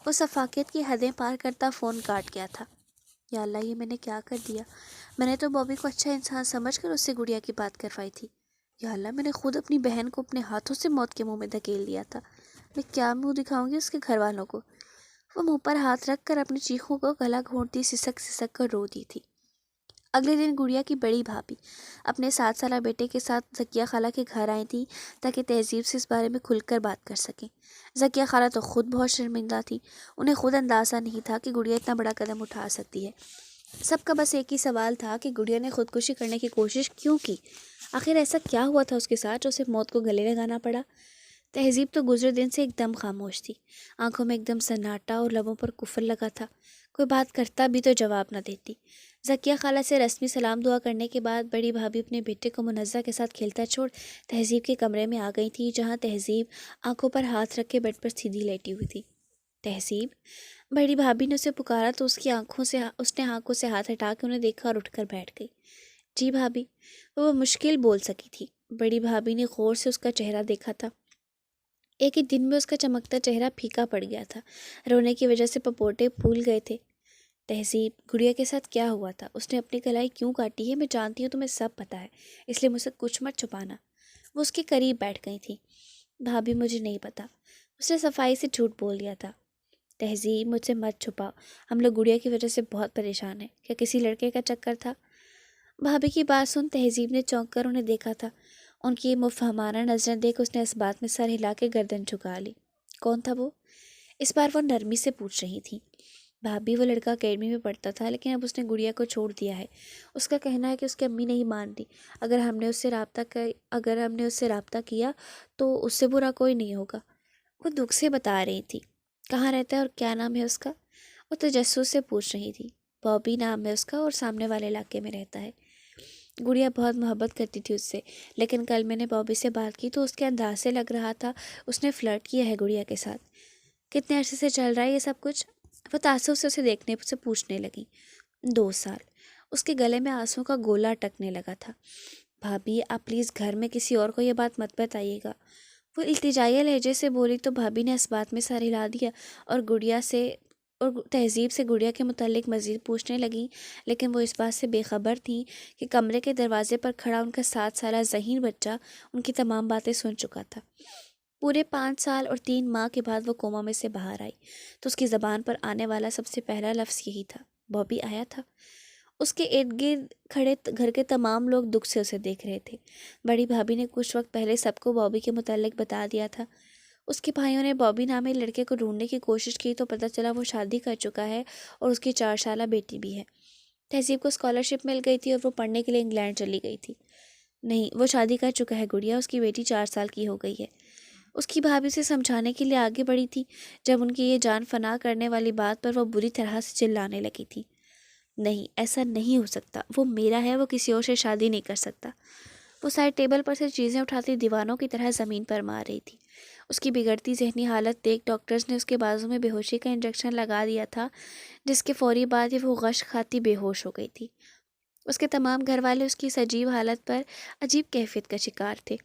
وہ شفقت کی حدیں پار کرتا فون کاٹ گیا تھا۔ یا اللہ، یہ میں نے کیا کر دیا؟ میں نے تو بابی کو اچھا انسان سمجھ کر اس سے گڑیا کی بات کروائی تھی۔ یا اللہ، میں نے خود اپنی بہن کو اپنے ہاتھوں سے موت کے منہ میں دھکیل دیا تھا۔ میں کیا منہ دکھاؤں گی اس کے گھر والوں کو؟ وہ منہ پر ہاتھ رکھ کر اپنی چیخوں کو گلا گھونٹتی سسک سسک کر رو دی تھی۔ اگلے دن گڑیا کی بڑی بھابھی اپنے 7 سالہ بیٹے کے ساتھ زکیہ خالہ کے گھر آئی تھی تاکہ تہذیب سے اس بارے میں کھل کر بات کر سکیں۔ زکیہ خالہ تو خود بہت شرمندہ تھی۔ انہیں خود اندازہ نہیں تھا کہ گڑیا اتنا بڑا قدم اٹھا سکتی ہے۔ سب کا بس ایک ہی سوال تھا کہ گڑیا نے خودکشی کرنے کی کوشش کیوں کی؟ آخر ایسا کیا ہوا تھا اس کے ساتھ جو اسے موت کو گلے لگانا پڑا؟ تہذیب تو گزرے دن سے ایک دم خاموش تھی، آنکھوں میں ایک دم سناٹا اور لبوں پر کفر لگا تھا۔ کوئی بات کرتا بھی تو جواب نہ دیتی۔ ذکیہ خالہ سے رسمی سلام دعا کرنے کے بعد بڑی بھابھی اپنے بیٹے کو منزہ کے ساتھ کھیلتا چھوڑ تہذیب کے کمرے میں آ گئی تھی، جہاں تہذیب آنکھوں پر ہاتھ رکھ کے بیڈ پر سیدھی لیٹی ہوئی تھی۔ تہذیب، بڑی بھابھی نے اسے پکارا تو اس نے آنکھوں سے ہاتھ ہٹا کے انہیں دیکھا اور اٹھ کر بیٹھ گئی۔ جی بھابھی، وہ مشکل بول سکی تھی۔ بڑی بھابھی نے غور سے اس کا چہرہ دیکھا تھا۔ ایک ہی دن میں اس کا چمکتا چہرہ پھیکا پڑ گیا تھا، رونے کی وجہ سے پپوٹے پھول گئے تھے۔ تہذیب، گڑیا کے ساتھ کیا ہوا تھا؟ اس نے اپنی کلائی کیوں کاٹی ہے؟ میں جانتی ہوں تمہیں سب پتہ ہے، اس لیے مجھ سے کچھ مت چھپانا۔ وہ اس کے قریب بیٹھ گئی تھی۔ بھابھی، مجھے نہیں پتہ، اس نے صفائی سے جھوٹ بول دیا تھا۔ تہذیب، مجھ سے مت چھپا، ہم لوگ گڑیا کی وجہ سے بہت پریشان ہیں۔ کیا کسی لڑکے کا چکر تھا؟ بھابھی کی بات سن تہذیب نے چونک کر انہیں دیکھا تھا۔ ان کی مفہمانہ نظریں دیکھ اس نے اس بات میں سر ہلا کے گردن جھکا لی۔ کون تھا وہ؟ اس بار وہ نرمی سے پوچھ رہی تھی۔ بھابھی، وہ لڑکا اکیڈمی میں پڑھتا تھا، لیکن اب اس نے گڑیا کو چھوڑ دیا ہے۔ اس کا کہنا ہے کہ اس کی امی نہیں مانتی، اگر ہم نے اس سے رابطہ کیا تو اس سے برا کوئی نہیں ہوگا۔ وہ دکھ سے بتا رہی تھی۔ کہاں رہتا ہے اور کیا نام ہے اس کا؟ وہ تجسس سے پوچھ رہی تھی۔ بابی نام ہے اس کا اور سامنے والے علاقے میں رہتا ہے۔ گڑیا بہت محبت کرتی تھی اس سے، لیکن کل میں نے بابی سے بات کی تو اس کے انداز سے لگ رہا تھا اس نے فلرٹ کیا ہے گڑیا کے ساتھ۔ کتنے عرصے سے چل رہا ہے یہ سب کچھ؟ وہ تعصب سے اسے دیکھنے سے پوچھنے لگی۔ 2 سال۔ اس کے گلے میں آنسوں کا گولا اٹکنے لگا تھا۔ بھابھی، آپ پلیز گھر میں کسی اور کو یہ بات مت بتائیے گا۔ وہ التجائیہ لہجے سے بولی تو بھابھی نے اس بات میں سر ہلا دیا اور تہذیب سے گڑیا کے متعلق مزید پوچھنے لگیں، لیکن وہ اس بات سے بے خبر تھیں کہ کمرے کے دروازے پر کھڑا ان کا 7 سالہ ذہین بچہ ان کی تمام باتیں سن چکا تھا۔ پورے 5 سال اور 3 ماہ کے بعد وہ کوما میں سے باہر آئی تو اس کی زبان پر آنے والا سب سے پہلا لفظ یہی تھا، بابی آیا تھا۔ اس کے ارد گرد کھڑے گھر کے تمام لوگ دکھ سے اسے دیکھ رہے تھے۔ بڑی بھابھی نے کچھ وقت پہلے سب کو بابی کے متعلق بتا دیا تھا۔ اس کے بھائیوں نے بابی نامی لڑکے کو ڈھونڈنے کی کوشش کی تو پتہ چلا وہ شادی کر چکا ہے اور اس کی 4 سالہ بیٹی بھی ہے۔ تہذیب کو اسکالرشپ مل گئی تھی اور وہ پڑھنے کے لیے انگلینڈ چلی گئی تھی۔ نہیں، وہ شادی کر چکا ہے گڑیا، اس کی بیٹی 4 سال کی ہو گئی ہے۔ اس کی بھابھی سے سمجھانے کے لیے آگے بڑھی تھی جب ان کی یہ جان فنا کرنے والی بات پر وہ بری طرح سے چلانے لگی تھی۔ نہیں، ایسا نہیں ہو سکتا، وہ میرا ہے، وہ کسی اور سے شادی نہیں کر سکتا۔ وہ سائڈ ٹیبل پر سے چیزیں اٹھاتی دیوانوں کی طرح زمین پر مار رہی تھی۔ اس کی بگڑتی ذہنی حالت دیکھ ڈاکٹرز نے اس کے بازو میں بے ہوشی کا انجیکشن لگا دیا تھا، جس کے فوری بعد وہ غش کھاتی بے ہوش ہو گئی تھی۔ اس کے تمام گھر والے اس کی اس عجیب حالت پر عجیب کیفیت کا شکار تھے۔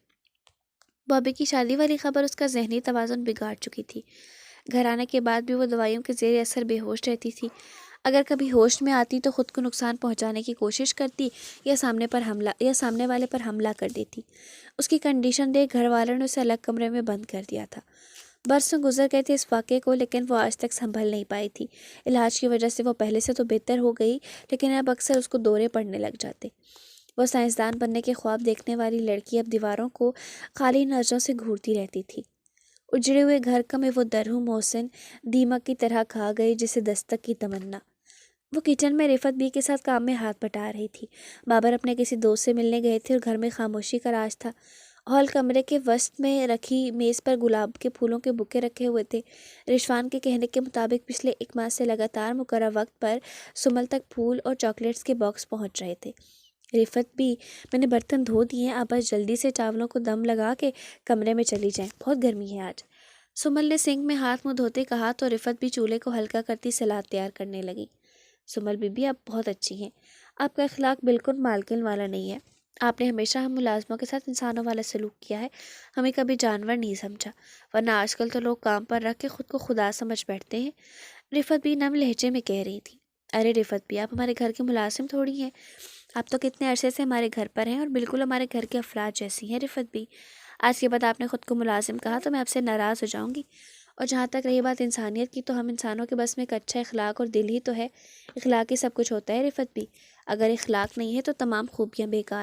بابی کی شادی والی خبر اس کا ذہنی توازن بگاڑ چکی تھی۔ گھر آنے کے بعد بھی وہ دوائیوں کے زیر اثر بے ہوش رہتی تھی۔ اگر کبھی ہوش میں آتی تو خود کو نقصان پہنچانے کی کوشش کرتی یا سامنے والے پر حملہ کر دیتی۔ اس کی کنڈیشن دیکھ گھر والوں نے اسے الگ کمرے میں بند کر دیا تھا۔ برسوں گزر گئے تھے اس واقعے کو، لیکن وہ آج تک سنبھل نہیں پائی تھی۔ علاج کی وجہ سے وہ پہلے سے تو بہتر ہو گئی، لیکن اب اکثر اس کو دورے پڑنے لگ جاتے۔ وہ سائنسدان بننے کے خواب دیکھنے والی لڑکی اب دیواروں کو خالی نظروں سے گھورتی رہتی تھی۔ اجڑے ہوئے گھر کا میں وہ درہم محسن دیمک کی طرح کھا گئی جسے دستک کی تمنا۔ وہ کچن میں رفعت بی کے ساتھ کام میں ہاتھ بٹا رہی تھی۔ بابر اپنے کسی دوست سے ملنے گئے تھے اور گھر میں خاموشی کا راج تھا۔ ہال کمرے کے وسط میں رکھی میز پر گلاب کے پھولوں کے بکے رکھے ہوئے تھے۔ رشوان کے کہنے کے مطابق پچھلے 1 ماہ سے لگاتار مقررہ وقت پر سمل تک پھول اور چاکلیٹس کے باکس پہنچ رہے تھے۔ رفعت بھی، میں نے برتن دھو دیے ہیں، آپ بس جلدی سے چاولوں کو دم لگا کے کمرے میں چلی جائیں، بہت گرمی ہے آج۔ سمل نے سنک میں ہاتھ منہ دھوتے کہا تو رفعت بھی چولہے کو ہلکا کرتی سلاد تیار کرنے لگی۔ سمل بی بی، آپ بہت اچھی ہیں، آپ کا اخلاق بالکل مالکن والا نہیں ہے۔ آپ نے ہمیشہ ہم ملازموں کے ساتھ انسانوں والا سلوک کیا ہے، ہمیں کبھی جانور نہیں سمجھا، ورنہ آج کل تو لوگ کام پر رکھ کے خود کو خدا سمجھ بیٹھتے ہیں۔ رفعت بھی نم لہجے میں کہہ رہی تھی۔ ارے رفعت بھی، آپ ہمارے گھر کے ملازم تھوڑی ہیں، آپ تو کتنے عرصے سے ہمارے گھر پر ہیں اور بالکل ہمارے گھر کے افراد جیسی ہیں۔ رفعت بھی، آج کے بعد آپ نے خود کو ملازم کہا تو میں آپ سے ناراض ہو جاؤں گی۔ اور جہاں تک رہی بات انسانیت کی، تو ہم انسانوں کے بس میں ایک اچھا اخلاق اور دل ہی تو ہے۔ اخلاق ہی سب کچھ ہوتا ہے رفعت بھی، اگر اخلاق نہیں ہے تو تمام خوبیاں بیکار۔